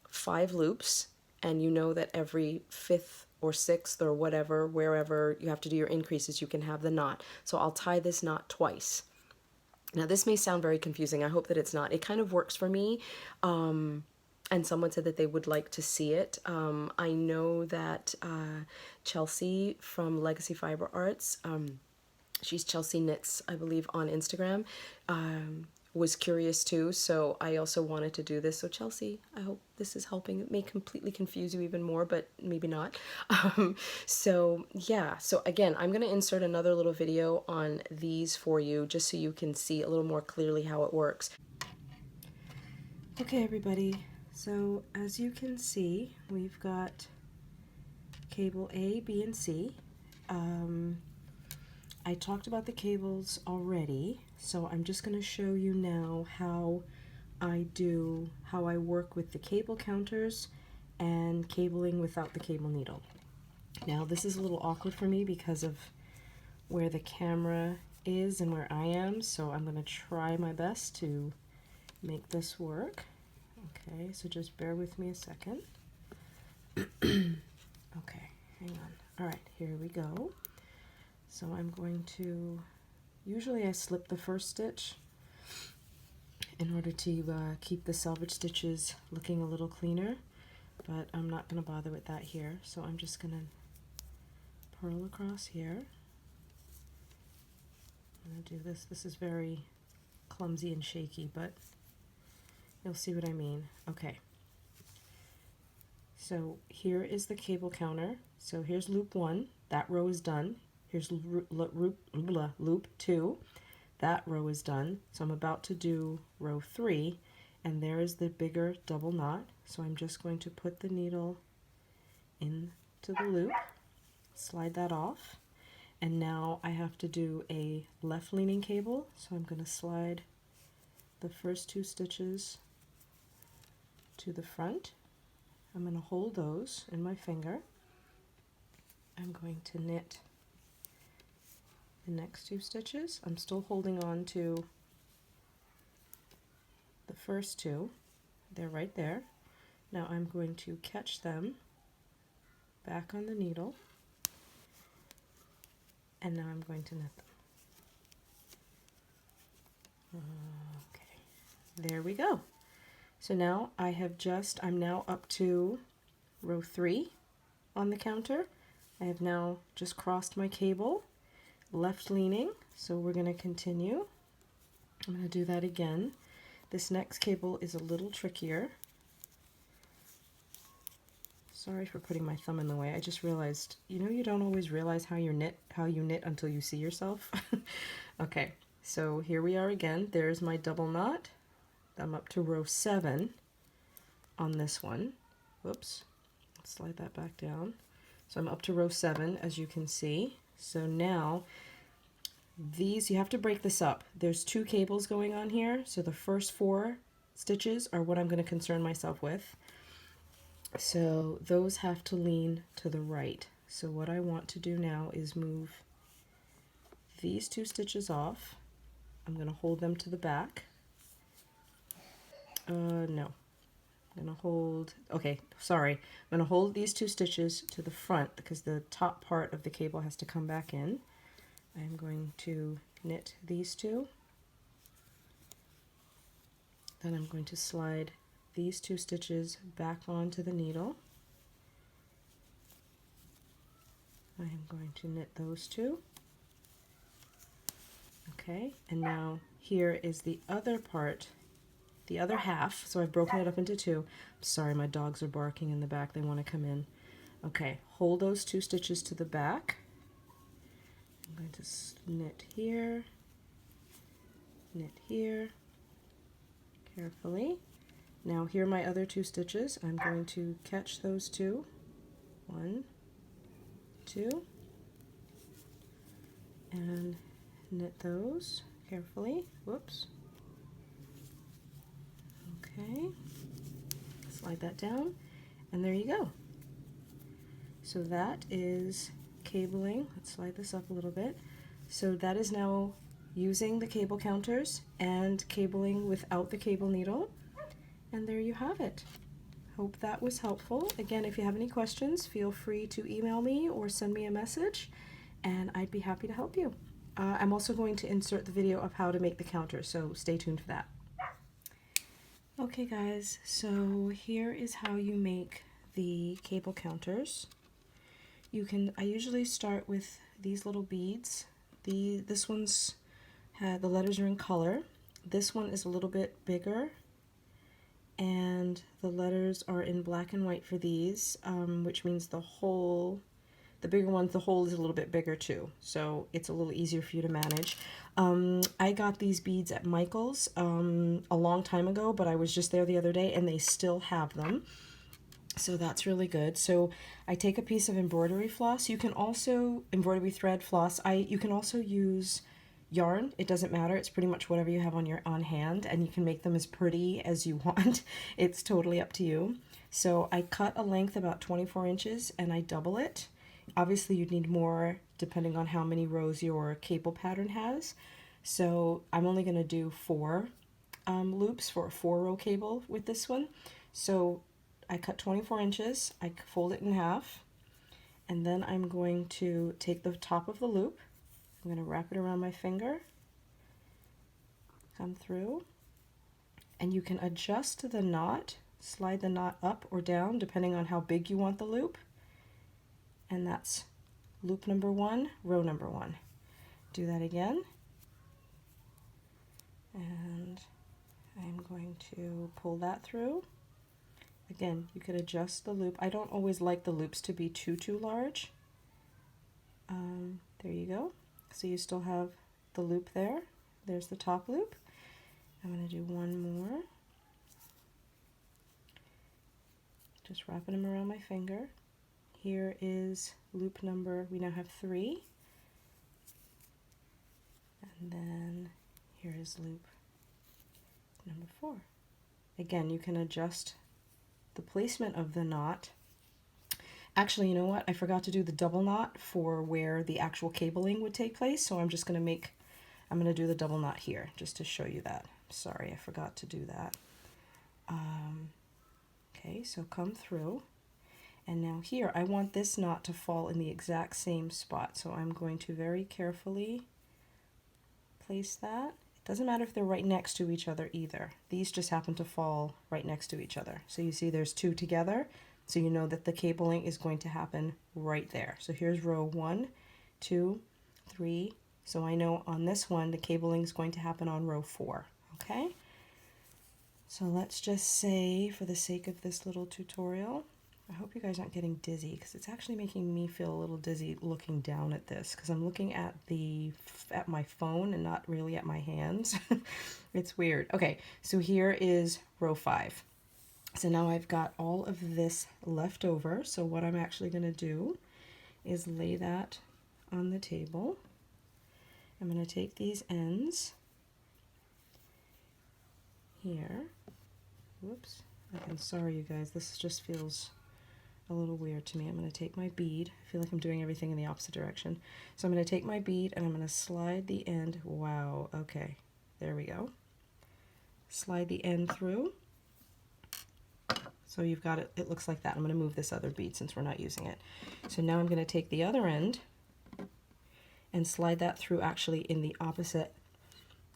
5 loops, and you know that every 5th or 6th or whatever, wherever you have to do your increases, you can have the knot. So I'll tie this knot twice. Now this may sound very confusing, I hope that it's not. It kind of works for me, and someone said that they would like to see it. I know that Chelsea from Legacy Fiber Arts, she's Chelsea Knits, I believe, on Instagram, was curious too, so I also wanted to do this. So Chelsea, I hope this is helping. It may completely confuse you even more, but maybe not. So yeah, so again, I'm going to insert another little video on these for you just so you can see a little more clearly how it works. Okay, everybody, so as you can see, we've got cable A, B, and C. I talked about the cables already, so I'm just going to show you now how I work with the cable counters and cabling without the cable needle. Now this is a little awkward for me because of where the camera is and where I am, so I'm going to try my best to make this work. Okay, so just bear with me a second. Okay, hang on. All right, here we go. So I'm going to, usually I slip the first stitch in order to keep the selvage stitches looking a little cleaner, but I'm not going to bother with that here. So I'm just going to purl across here. I'm going to do this. This is very clumsy and shaky, but you'll see what I mean. Okay. So here is the cable counter. So here's loop 1. That row is done. Here's loop 2. That row is done. So I'm about to do row 3, and there is the bigger double knot. So I'm just going to put the needle into the loop, slide that off, and now I have to do a left leaning cable. So I'm going to slide the first 2 stitches to the front. I'm going to hold those in my finger. I'm going to knit the next 2 stitches. I'm still holding on to the first 2. They're right there. Now I'm going to catch them back on the needle, and now I'm going to knit them. Okay, there we go. So now I'm now up to row 3 on the counter. I have now just crossed my cable, left leaning, so we're going to continue. I'm going to do that again. This next cable is a little trickier. Sorry for putting my thumb in the way. I just realized, you don't always realize how you knit until you see yourself. Okay, so here we are again. There's my double knot. I'm up to row 7 on this one. Whoops, let's slide that back down. So I'm up to row 7, as you can see. So now these, you have to break this up. There's 2 cables going on here, so the first 4 stitches are what I'm going to concern myself with. So those have to lean to the right. So what I want to do now is move these 2 stitches off. I'm going to hold them to the back. No. I'm going to hold, okay, sorry. I'm going to hold these 2 stitches to the front because the top part of the cable has to come back in. I'm going to knit these 2. Then I'm going to slide these 2 stitches back onto the needle. I am going to knit those 2. Okay, and now here is the other part, the other half. So I've broken it up into 2. I'm sorry, my dogs are barking in the back. They want to come in. Okay, hold those 2 stitches to the back. I'm going to knit here, carefully. Now here are my other 2 stitches. I'm going to catch those 2. 1, 2, and knit those carefully. Whoops. Okay, slide that down, and there you go. So that is cabling. Let's slide this up a little bit. So that is now using the cable counters and cabling without the cable needle. And there you have it. Hope that was helpful. Again, if you have any questions, feel free to email me or send me a message, and I'd be happy to help you. I'm also going to insert the video of how to make the counter, so stay tuned for that. Okay guys, so here is how you make the cable counters. I usually start with these little beads. This one's the letters are in color. This one is a little bit bigger, and the letters are in black and white for these, which means the bigger ones, the hole is a little bit bigger too, so it's a little easier for you to manage. I got these beads at Michael's a long time ago, but I was just there the other day and they still have them. So that's really good. So I take a piece of embroidery floss. You can also, embroidery thread floss, you can also use yarn. It doesn't matter. It's pretty much whatever you have on hand, and you can make them as pretty as you want. It's totally up to you. So I cut a length about 24 inches and I double it. Obviously you'd need more depending on how many rows your cable pattern has. So I'm only going to do 4 loops for a 4-row cable with this one. So I cut 24 inches, I fold it in half, and then I'm going to take the top of the loop, I'm going to wrap it around my finger, come through, and you can adjust the knot, slide the knot up or down depending on how big you want the loop, and that's loop number 1, row number 1. Do that again, and I'm going to pull that through. Again, you could adjust the loop. I don't always like the loops to be too large. There you go. So you still have the loop there. There's the top loop. I'm going to do one more. Just wrapping them around my finger. Here is loop number, we now have 3. And then here is loop number 4. Again, you can adjust the placement of the knot. Actually, you know what? I forgot to do the double knot for where the actual cabling would take place, so I'm just going to do the double knot here just to show you that. Sorry, I forgot to do that. Okay, so come through, and now here I want this knot to fall in the exact same spot, so I'm going to very carefully place that. Doesn't matter if they're right next to each other either. These just happen to fall right next to each other. So you see there's 2 together, so you know that the cabling is going to happen right there. So here's row 1, 2, 3. So I know on this one the cabling is going to happen on row 4. Okay? So let's just say, for the sake of this little tutorial, I hope you guys aren't getting dizzy, because it's actually making me feel a little dizzy looking down at this, because I'm looking at my phone and not really at my hands. It's weird. Okay, so here is row 5. So now I've got all of this left over. So what I'm actually going to do is lay that on the table. I'm going to take these ends here. Whoops. I'm sorry, you guys. This just feels a little weird to me. I'm going to take my bead. I feel like I'm doing everything in the opposite direction. So I'm going to take my bead and I'm going to slide the end. Wow, okay. There we go. Slide the end through. So you've got it, it looks like that. I'm going to move this other bead since we're not using it. So now I'm going to take the other end and slide that through actually in the opposite.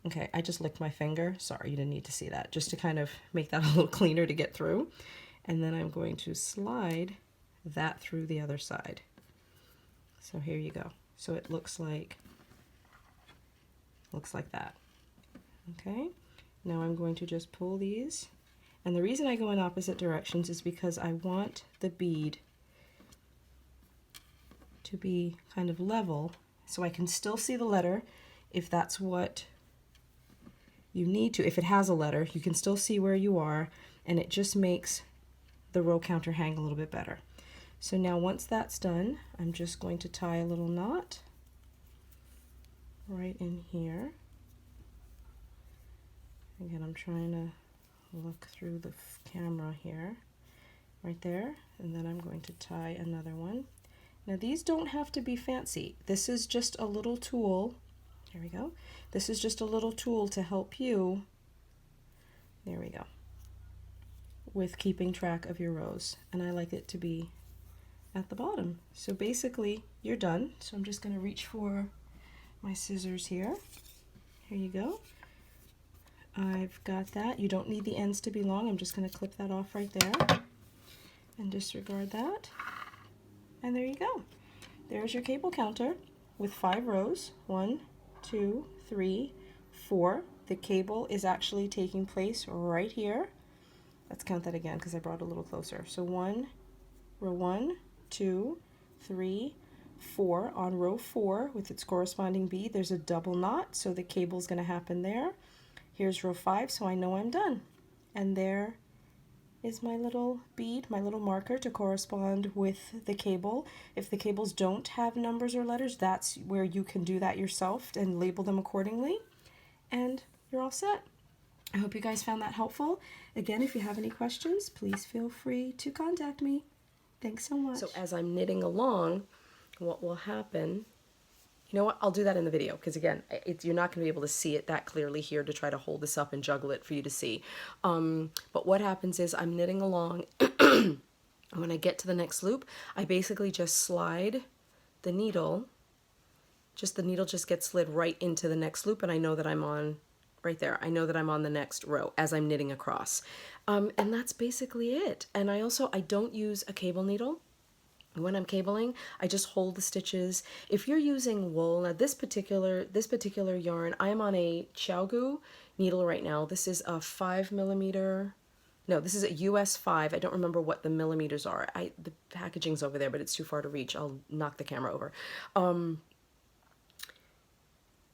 Okay, I just licked my finger. Sorry, you didn't need to see that. Just to kind of make that a little cleaner to get through. And then I'm going to slide that through the other side. So here you go. So it looks like that. Okay, now I'm going to just pull these. And the reason I go in opposite directions is because I want the bead to be kind of level so I can still see the letter if that's what you need to. If it has a letter, you can still see where you are, and it just makes the row counter hang a little bit better. So now once that's done, I'm just going to tie a little knot right in here. Again, I'm trying to look through the camera here, right there, and then I'm going to tie another one. Now these don't have to be fancy. This is just a little tool. Here we go. This is just a little tool to help you, there we go, with keeping track of your rows. And I like it to be at the bottom. So basically you're done. So I'm just going to reach for my scissors here. Here you go. I've got that. You don't need the ends to be long. I'm just going to clip that off right there and disregard that. And there you go. There's your cable counter with 5 rows. 1, 2, 3, 4. the cable is actually taking place right here. Let's count that again because I brought it a little closer. So row 1, 2, 3, 4. On row 4 with its corresponding bead, there's a double knot, so the cable's going to happen there. Here's row 5, so I know I'm done. And there is my little bead, my little marker to correspond with the cable. If the cables don't have numbers or letters, that's where you can do that yourself and label them accordingly. And you're all set. I hope you guys found that helpful. Again, if you have any questions, please feel free to contact me. Thanks so much. So as I'm knitting along, what will happen, you know what, I'll do that in the video, because again, you're not going to be able to see it that clearly here to try to hold this up and juggle it for you to see. But what happens is I'm knitting along, and when I get to the next loop, I basically just slide the needle, the needle just gets slid right into the next loop, and I know that I'm on, right there, I know that I'm on the next row as I'm knitting across. And that's basically it. And I don't use a cable needle. When I'm cabling, I just hold the stitches. If you're using wool, now this particular yarn, I'm on a Xiaogu needle right now. This is a 5mm. No, this is a US 5. I don't remember what the millimeters are. The packaging's over there, but it's too far to reach. I'll knock the camera over.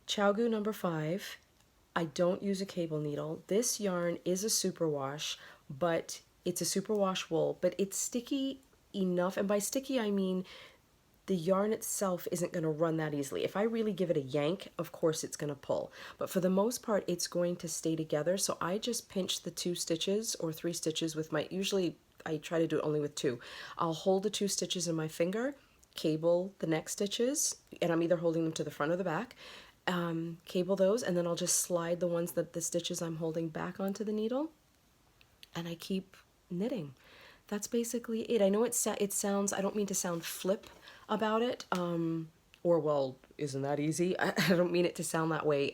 Xiaogu number 5. I don't use a cable needle. This yarn is a superwash, but it's a superwash wool, but it's sticky enough, and by sticky I mean the yarn itself isn't going to run that easily. If I really give it a yank, of course it's going to pull, but for the most part it's going to stay together. So I just pinch the 2 stitches or 3 stitches with my, usually I try to do it only with 2. I'll hold the 2 stitches in my finger, cable the next stitches, and I'm either holding them to the front or the back, cable those, and then I'll just slide the stitches I'm holding back onto the needle, and I keep knitting. That's basically it. I know it sounds, I don't mean to sound flip about it, or well, isn't that easy? I don't mean it to sound that way.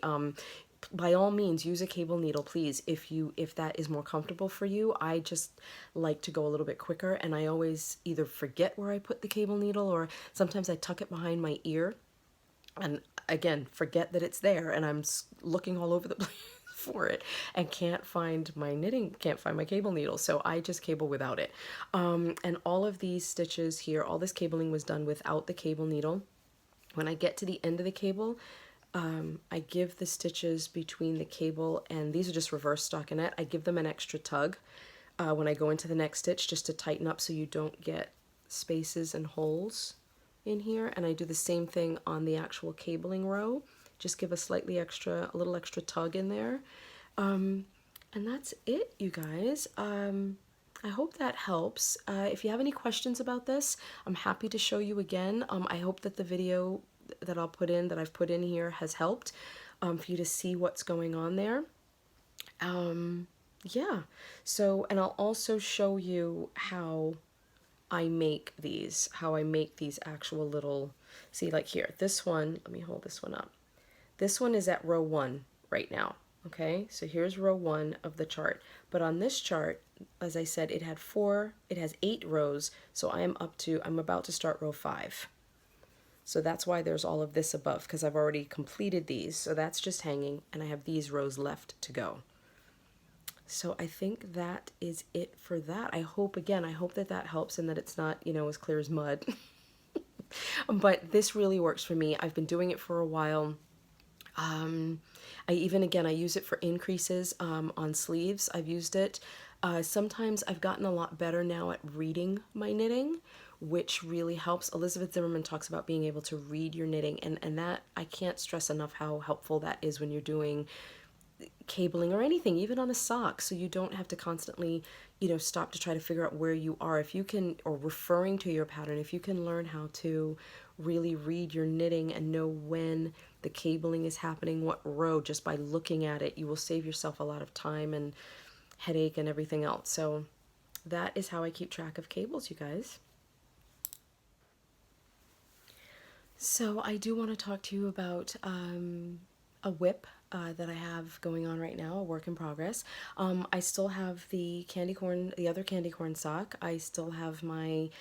By all means, use a cable needle, please, if that is more comfortable for you. I just like to go a little bit quicker, and I always either forget where I put the cable needle, or sometimes I tuck it behind my ear, and again, forget that it's there, and I'm looking all over the place for it and can't find my cable needle, so I just cable without it. And all of these stitches here, all this cabling was done without the cable needle. When I get to the end of the cable, I give the stitches between the cable, and these are just reverse stockinette, I give them an extra tug when I go into the next stitch, just to tighten up so you don't get spaces and holes in here. And I do the same thing on the actual cabling row, just give a little extra tug in there. And that's it, you guys. I hope that helps. If you have any questions about this, I'm happy to show you again. I hope that the video that I've put in here has helped for you to see what's going on there. Yeah, so, and I'll also show you how I make these actual little, see, like here, this one, let me hold this one up. This one is at row 1 right now, okay? So here's row 1 of the chart. But on this chart, as I said, it has 8 rows, so I'm about to start row 5. So that's why there's all of this above, because I've already completed these. So that's just hanging, and I have these rows left to go. So I think that is it for that. I hope that helps, and that it's not, as clear as mud. But this really works for me. I've been doing it for a while. I use it for increases on sleeves. I've used it. Sometimes I've gotten a lot better now at reading my knitting, which really helps. Elizabeth Zimmermann talks about being able to read your knitting, and that, I can't stress enough how helpful that is when you're doing cabling or anything, even on a sock, so you don't have to constantly, stop to try to figure out where you are. If you can, or referring to your pattern, if you can learn how to really read your knitting and know when the cabling is happening, what row, just by looking at it, you will save yourself a lot of time and headache and everything else. So that is how I keep track of cables, you guys. So I do want to talk to you about a whip that I have going on right now, a work in progress. I still have the other candy corn sock. I still have my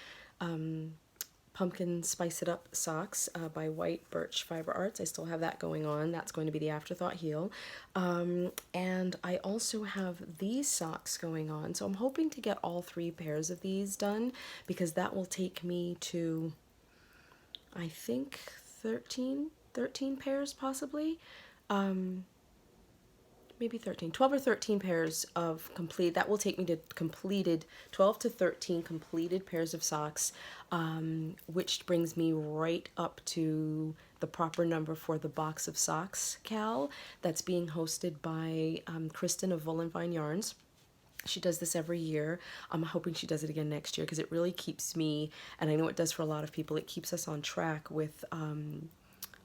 Pumpkin Spice It Up socks by White Birch Fiber Arts. I still have that going on. That's going to be the Afterthought heel. And I also have these socks going on. So I'm hoping to get all 3 pairs of these done, because that will take me to, I think, 13 pairs possibly. Maybe 12 or 13 pairs of complete. That will take me to 12 to 13 completed pairs of socks, which brings me right up to the proper number for the Box of Socks Cowl that's being hosted by Kristen of Vine Yarns. She does this every year. I'm hoping she does it again next year, because it really keeps me, and I know it does for a lot of people, it keeps us on track with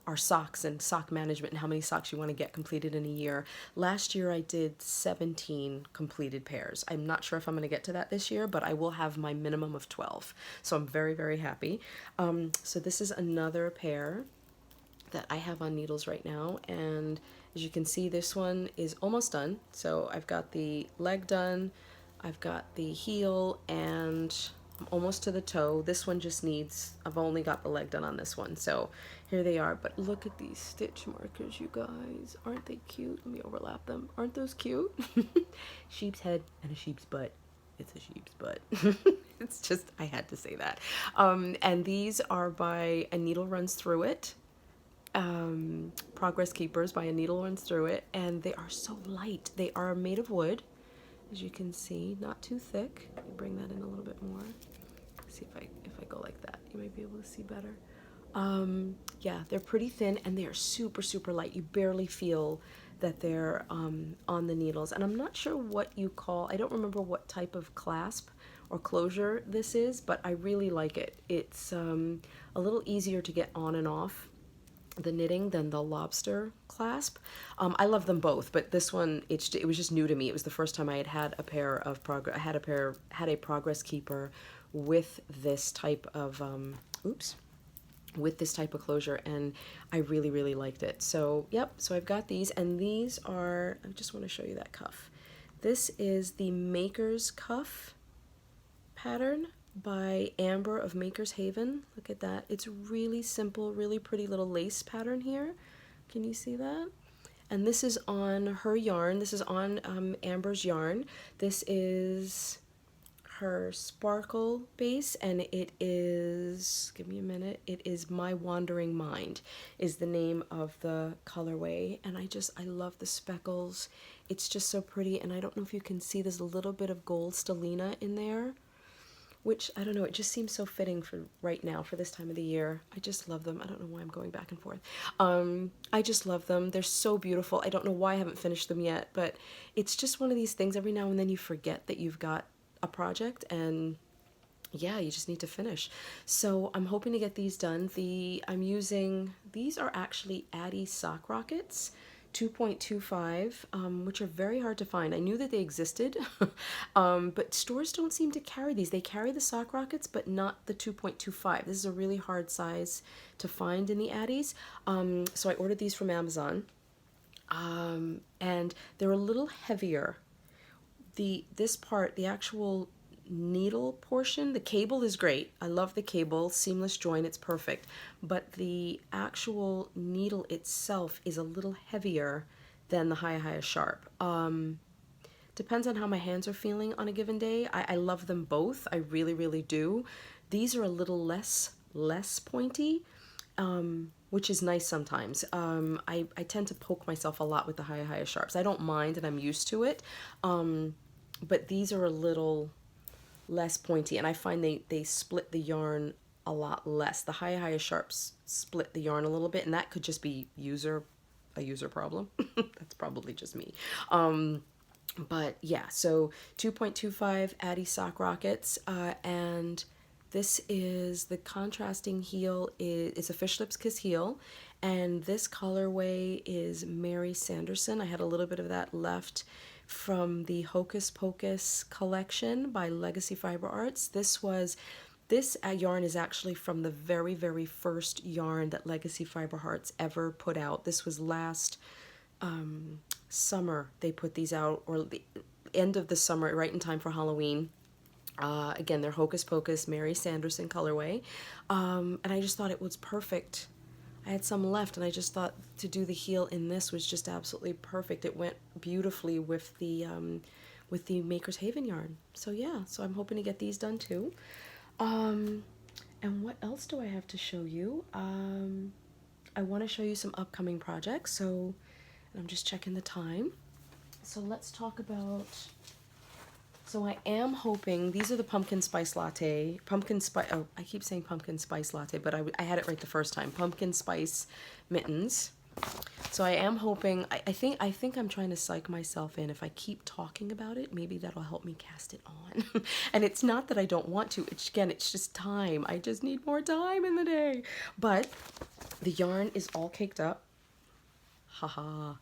our socks and sock management and how many socks you want to get completed in a year. Last year I did 17 completed pairs. I'm not sure if I'm going to get to that this year, but I will have my minimum of 12. So I'm very, very happy. So this is another pair that I have on needles right now, and as you can see, this one is almost done. So I've got the leg done, I've got the heel, and I'm almost to the toe. This one just needs, I've only got the leg done on this one. So here they are, but look at these stitch markers, you guys. Aren't they cute? Let me overlap them. Aren't those cute? Sheep's head and a sheep's butt. It's a sheep's butt. It's just, I had to say that. And these are by A Needle Runs Through It. Progress Keepers by A Needle Runs Through It. And they are so light. They are made of wood, as you can see, not too thick. Let me bring that in a little bit more. See if I go like that, you might be able to see better. Yeah, they're pretty thin, and they are super, super light. You barely feel that they're on the needles. And I'm not sure what you call, I don't remember what type of clasp or closure this is, but I really like it. It's a little easier to get on and off the knitting than the lobster clasp. I love them both, but this one, it was just new to me. It was the first time I had a pair of had a Progress Keeper with this type of with this type of closure, and I really, really liked it. So yep, so I've got these, and these are, I just want to show you that cuff. This is the Maker's Cuff pattern by Amber of MakersHaven. Look at that. It's really simple, really pretty little lace pattern here. Can you see that? And this is on her yarn. This is on Amber's yarn. This is her sparkle base, and it is, give me a minute, it is My Wandering Mind is the name of the colorway, and I love the speckles. It's just so pretty, and I don't know if you can see, there's a little bit of gold stellina in there, which, I don't know, it just seems so fitting for right now, for this time of the year. I just love them. I don't know why I'm going back and forth. I just love them. They're so beautiful. I don't know why I haven't finished them yet, but it's just one of these things, every now and then you forget that you've got a project, and yeah, you just need to finish. So I'm hoping to get these done. I'm using, these are actually Addy sock rockets, 2.25, which are very hard to find. I knew that they existed, but stores don't seem to carry these. They carry the sock rockets, but not the 2.25. This is a really hard size to find in the Addies. So I ordered these from Amazon, and they're a little heavier. This part, the actual needle portion, the cable is great. I love the cable, seamless join, it's perfect. But the actual needle itself is a little heavier than the Hiya Sharp. Depends on how my hands are feeling on a given day. I love them both. I really, really do. These are a little less pointy, which is nice sometimes. I tend to poke myself a lot with the Hiya Sharps. I don't mind, and I'm used to it. But these are a little less pointy, and I find they split the yarn a lot less. The Hiya Sharps split the yarn a little bit, and that could just be a user problem. That's probably just me. But yeah, so 2.25 Addy sock rockets, and this is the contrasting heel. It's a Fish Lips Kiss heel, and this colorway is Mary Sanderson. I had a little bit of that left from the Hocus Pocus collection by Legacy Fiber Arts. This yarn is actually from the very, very first yarn that Legacy Fiber Arts ever put out. This was last summer they put these out, or the end of the summer, right in time for Halloween. Again, they're Hocus Pocus, Mary Sanderson colorway. And I just thought it was perfect. I had some left, and I just thought to do the heel in this was just absolutely perfect. It went beautifully with the MakersHaven yarn. So yeah, so I'm hoping to get these done too. And what else do I have to show you? I want to show you some upcoming projects. So I'm just checking the time. So let's talk about. So I am hoping, these are the pumpkin spice latte, oh, I keep saying pumpkin spice latte, but I had it right the first time, pumpkin spice mittens. So I am hoping, I think I'm trying to psych myself in. If I keep talking about it, maybe that'll help me cast it on. And it's not that I don't want to, it's just time. I just need more time in the day. But the yarn is all caked up. Haha.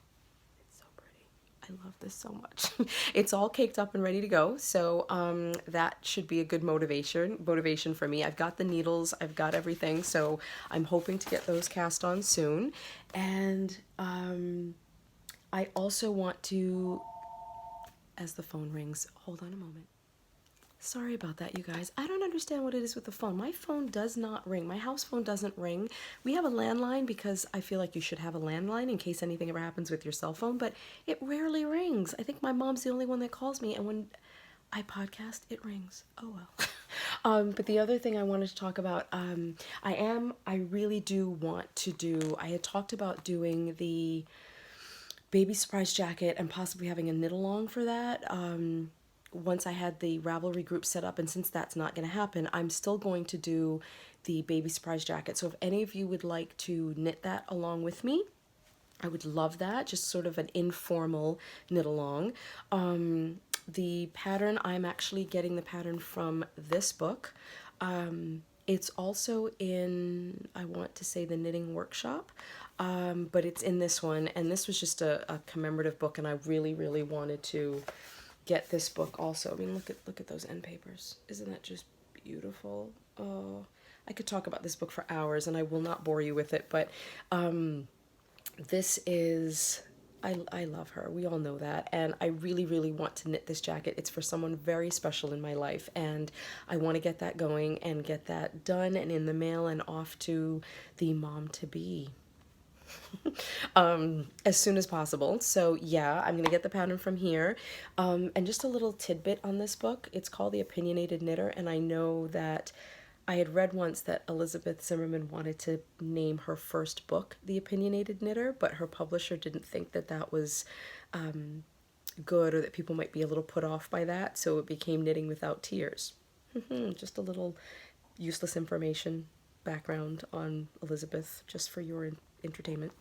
I love this so much. It's all caked up and ready to go. So that should be a good motivation for me. I've got the needles, I've got everything. So I'm hoping to get those cast on soon. And I also want to, as the phone rings, hold on a moment. Sorry about that, you guys. I don't understand what it is with the phone. My phone does not ring. My house phone doesn't ring. We have a landline because I feel like you should have a landline in case anything ever happens with your cell phone, but it rarely rings. I think my mom's the only one that calls me, and when I podcast, it rings. Oh well. But the other thing I wanted to talk about, I really do want to do, I had talked about doing the baby surprise jacket and possibly having a knit along for that. Once I had the Ravelry group set up, and since that's not going to happen, I'm still going to do the baby surprise jacket. So if any of you would like to knit that along with me, I would love that. Just sort of an informal knit along. The pattern, I'm actually getting the pattern from this book. It's also in, I want to say, the knitting workshop, but it's in this one, and this was just a commemorative book, and I really, really wanted to get this book also. I mean, look at those end papers. Isn't that just beautiful? Oh, I could talk about this book for hours, and I will not bore you with it, but this is, I love her. We all know that, and I really, really want to knit this jacket. It's for someone very special in my life, and I want to get that going and get that done and in the mail and off to the mom-to-be. As soon as possible. So yeah, I'm gonna get the pattern from here. And just a little tidbit on this book. It's called The Opinionated Knitter, and I know that I had read once that Elizabeth Zimmermann wanted to name her first book The Opinionated Knitter, but her publisher didn't think that that was good, or that people might be a little put off by that, so it became Knitting Without Tears. Just a little useless information background on Elizabeth, just for your entertainment.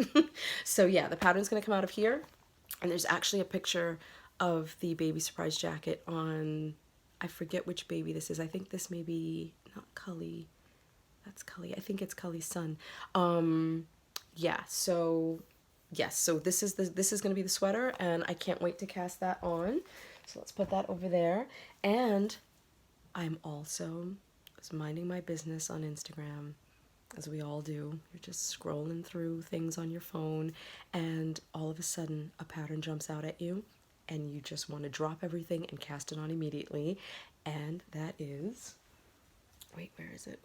So yeah, the pattern's going to come out of here, and there's actually a picture of the baby surprise jacket on, I forget which baby this is. I think this may be not Cully. That's Cully. I think it's Cully's son. Yeah, so yes, so this is going to be the sweater, and I can't wait to cast that on. So let's put that over there. And I'm also minding my business on Instagram, as we all do. You're just scrolling through things on your phone, and all of a sudden a pattern jumps out at you, and you just want to drop everything and cast it on immediately. And that is, wait, where is it?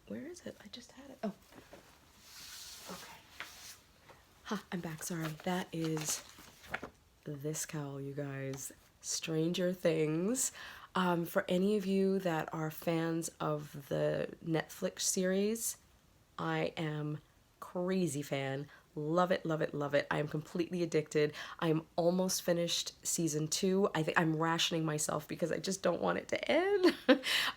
I just had it. Oh, okay. Ha, I'm back, sorry. That is this cowl, you guys. Stranger Things. For any of you that are fans of the Netflix series, I am crazy fan. Love it, love it, love it. I am completely addicted. I'm almost finished season 2. I think I'm rationing myself because I just don't want it to end.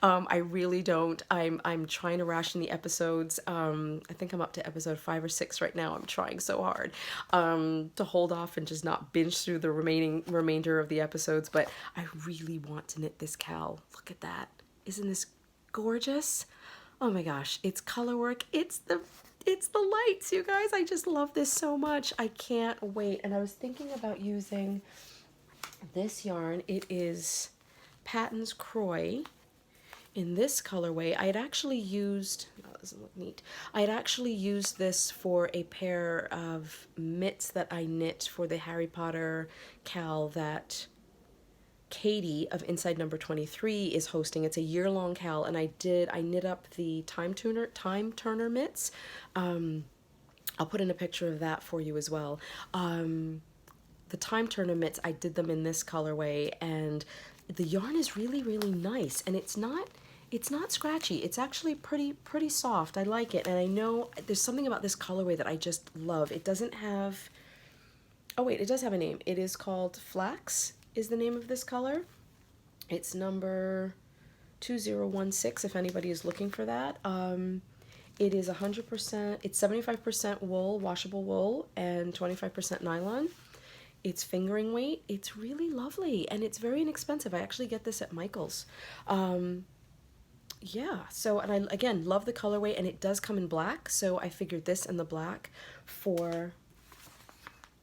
I really don't. I'm trying to ration the episodes. I think I'm up to episode 5 or 6 right now. I'm trying so hard to hold off and just not binge through the remainder of the episodes. But I really want to knit this cowl. Look at that. Isn't this gorgeous? Oh my gosh, it's color work. It's the lights, you guys. I just love this so much. I can't wait. And I was thinking about using this yarn. It is Patton's Croy in this colorway. I had actually used, oh, that doesn't look neat. I had actually used this for a pair of mitts that I knit for the Harry Potter cowl that Katie of Inside Number 23 is hosting. It's a year-long cowl, and I knit up the time turner mitts. I'll put in a picture of that for you as well. The time turner mitts, I did them in this colorway, and the yarn is really, really nice, and it's not scratchy. It's actually pretty soft. I like it, and I know there's something about this colorway that I just love. It doesn't have, oh wait, it does have a name. It is called Flax is the name of this color. It's number 2016 if anybody is looking for that. It is 100%, it's 75% wool, washable wool, and 25% nylon. It's fingering weight. It's really lovely, and it's very inexpensive. I actually get this at Michael's. Yeah, so, and I, again, love the colorway, and it does come in black, so I figured this and the black for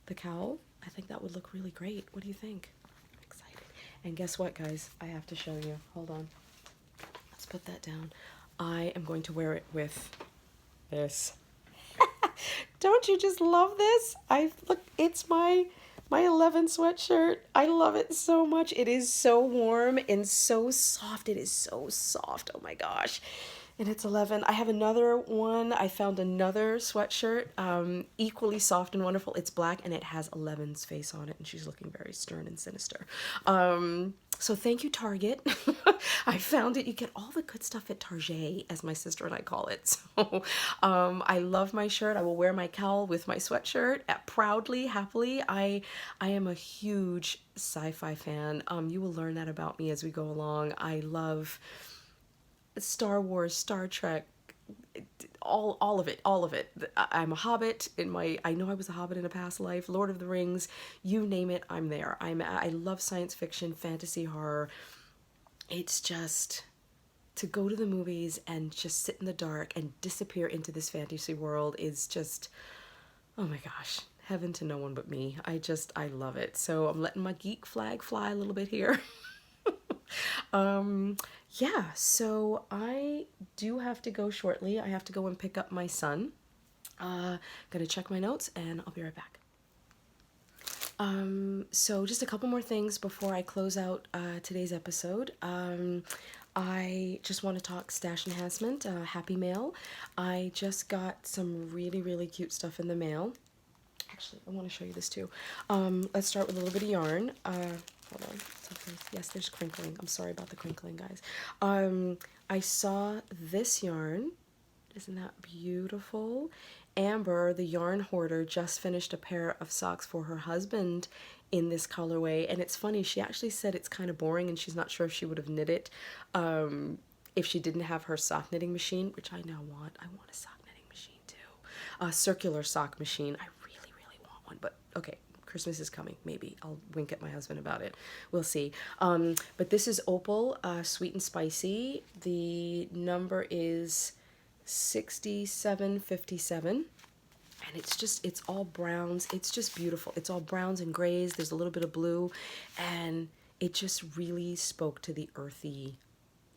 the cowl. I think that would look really great. What do you think? I'm excited. And guess what, guys? I have to show you. Hold on. Let's put that down. I am going to wear it with this. Don't you just love this? Look, it's my 11 sweatshirt. I love it so much. It is so warm and so soft. It is so soft. Oh my gosh. And it's 11. I have another one. I found another sweatshirt, equally soft and wonderful. It's black, and it has 11's face on it, and she's looking very stern and sinister. So thank you, Target. I found it. You get all the good stuff at Target, as my sister and I call it. So I love my shirt. I will wear my cowl with my sweatshirt proudly, happily. I am a huge sci-fi fan. You will learn that about me as we go along. I love Star Wars, Star Trek, all of it. I'm a hobbit I know I was a hobbit in a past life. Lord of the Rings, you name it, I'm there. I love science fiction, fantasy, horror. It's just to go to the movies and just sit in the dark and disappear into this fantasy world is just, oh my gosh, heaven to no one but me. I love it. So I'm letting my geek flag fly a little bit here. Yeah, so I do have to go shortly. I have to go and pick up my son. Gonna check my notes, and I'll be right back. So just a couple more things before I close out today's episode. I just want to talk stash enhancement, Happy Mail. I just got some really, really cute stuff in the mail. Actually, I want to show you this too. Let's start with a little bit of yarn. Hold on. Yes, there's crinkling. I'm sorry about the crinkling, guys. I saw this yarn. Isn't that beautiful? Amber, the yarn hoarder, just finished a pair of socks for her husband in this colorway. And it's funny, she actually said it's kind of boring and she's not sure if she would have knit it if she didn't have her sock knitting machine, which I now want. I want a sock knitting machine too. A circular sock machine. I really, really want one, but okay. Christmas is coming. Maybe I'll wink at my husband about it. We'll see. But this is Opal, Sweet and Spicy. The number is 6757. And it's all browns. It's just beautiful. It's all browns and grays. There's a little bit of blue. And it just really spoke to the earthy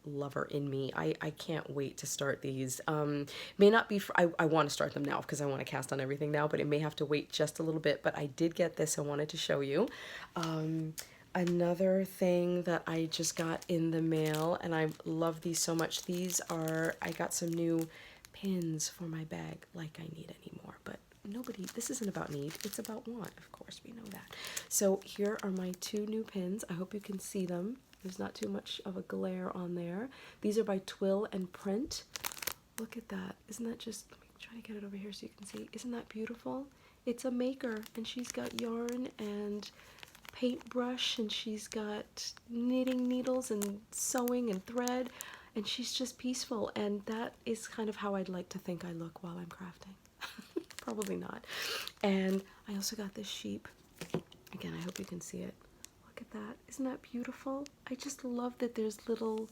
lover in me. I can't wait to start these. May not be I want to start them now because I want to cast on everything now, but it may have to wait just a little bit. But I did get this. I wanted to show you. Another thing that I just got in the mail, and I love these so much. I got some new pins for my bag, like I need anymore, but this isn't about need, it's about want, of course, we know that. So here are my 2 new pins. I hope you can see them. There's not too much of a glare on there. These are by Twill Print. Look at that. Isn't that just, let me try to get it over here so you can see. Isn't that beautiful? It's a maker, and she's got yarn and paintbrush, and she's got knitting needles and sewing and thread, and she's just peaceful, and that is kind of how I'd like to think I look while I'm crafting. Probably not. And I also got this sheep. Again, I hope you can see it. Look at that. Isn't that beautiful? I just love that there's little,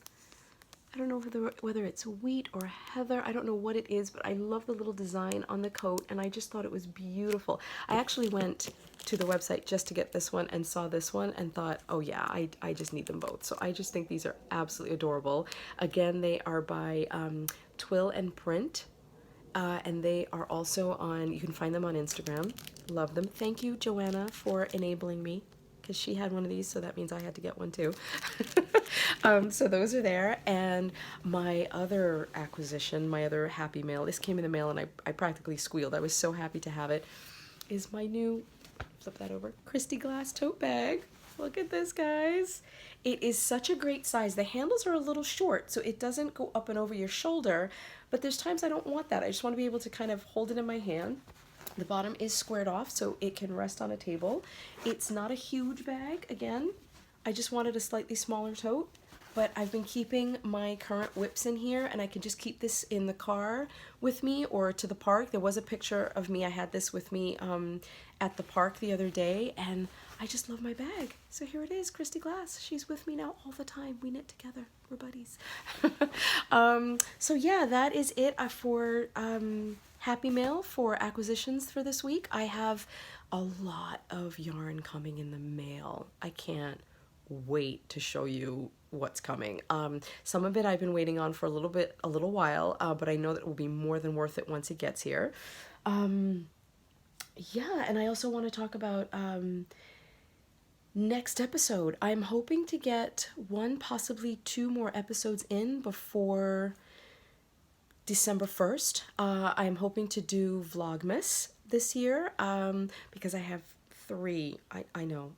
I don't know whether it's wheat or heather. I don't know what it is, but I love the little design on the coat, and I just thought it was beautiful. I actually went to the website just to get this one and saw this one and thought, oh yeah, I just need them both. So I just think these are absolutely adorable. Again, they are by Twill Print. And they are also you can find them on Instagram. Love them. Thank you, Joanna, for enabling me. because she had one of these, so that means I had to get one too. So those are there. And my other acquisition, my other happy mail, this came in the mail and I practically squealed. I was so happy to have it, is my new, flip that over, Christy Glass tote bag. Look at this, guys. It is such a great size. The handles are a little short, so it doesn't go up and over your shoulder, but there's times I don't want that. I just want to be able to kind of hold it in my hand. The bottom is squared off, so it can rest on a table. It's not a huge bag, again. I just wanted a slightly smaller tote, but I've been keeping my current whips in here, and I can just keep this in the car with me or to the park. There was a picture of me, I had this with me at the park the other day, and I just love my bag. So here it is, Christy Glass. She's with me now all the time. We knit together. We're buddies. So yeah, that is it for Happy Mail for acquisitions for this week. I have a lot of yarn coming in the mail. I can't wait to show you what's coming. Some of it I've been waiting on for a little while, but I know that it will be more than worth it once it gets here. Yeah, and I also want to talk about next episode. I'm hoping to get 1, possibly 2 more episodes in before December 1st. I'm hoping to do Vlogmas this year because I have 3. I know,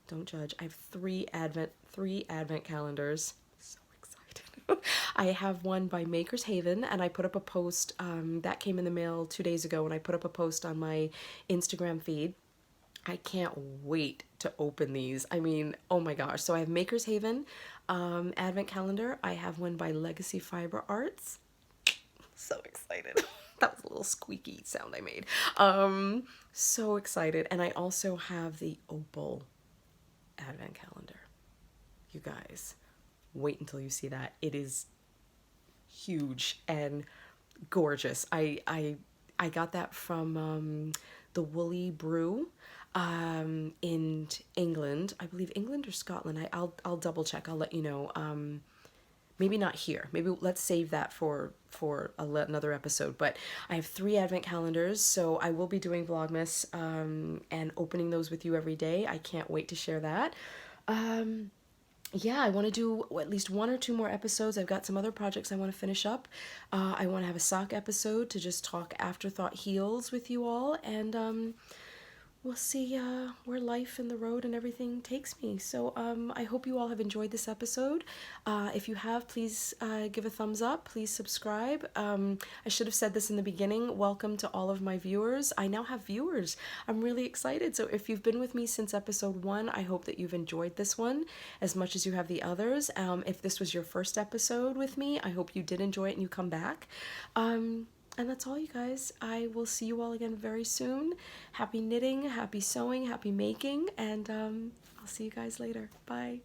don't judge. I have 3 advent calendars. So excited. I have one by MakersHaven, and I put up a post that came in the mail 2 days ago, and I put up a post on my Instagram feed. I can't wait to open these. I mean, oh my gosh. So I have MakersHaven advent calendar. I have one by Legacy Fiber Arts. So excited. That was a little squeaky sound I made. So excited. And I also have the Opal advent calendar. You guys, wait until you see that. It is huge and gorgeous. I got that from the Woolly Brew in England. I believe England or Scotland. I'll double check. I'll let you know. Maybe not here. Maybe let's save that for another episode. But I have 3 advent calendars, so I will be doing Vlogmas and opening those with you every day. I can't wait to share that. Yeah, I want to do at least 1 or 2 more episodes. I've got some other projects I want to finish up. I want to have a sock episode to just talk afterthought heels with you all, and we'll see where life and the road and everything takes me. So I hope you all have enjoyed this episode. If you have, please give a thumbs up. Please subscribe. I should have said this in the beginning. Welcome to all of my viewers. I now have viewers. I'm really excited. So if you've been with me since episode 1, I hope that you've enjoyed this one as much as you have the others. If this was your first episode with me, I hope you did enjoy it and you come back. And that's all, you guys. I will see you all again very soon. Happy knitting, happy sewing, happy making, and I'll see you guys later. Bye.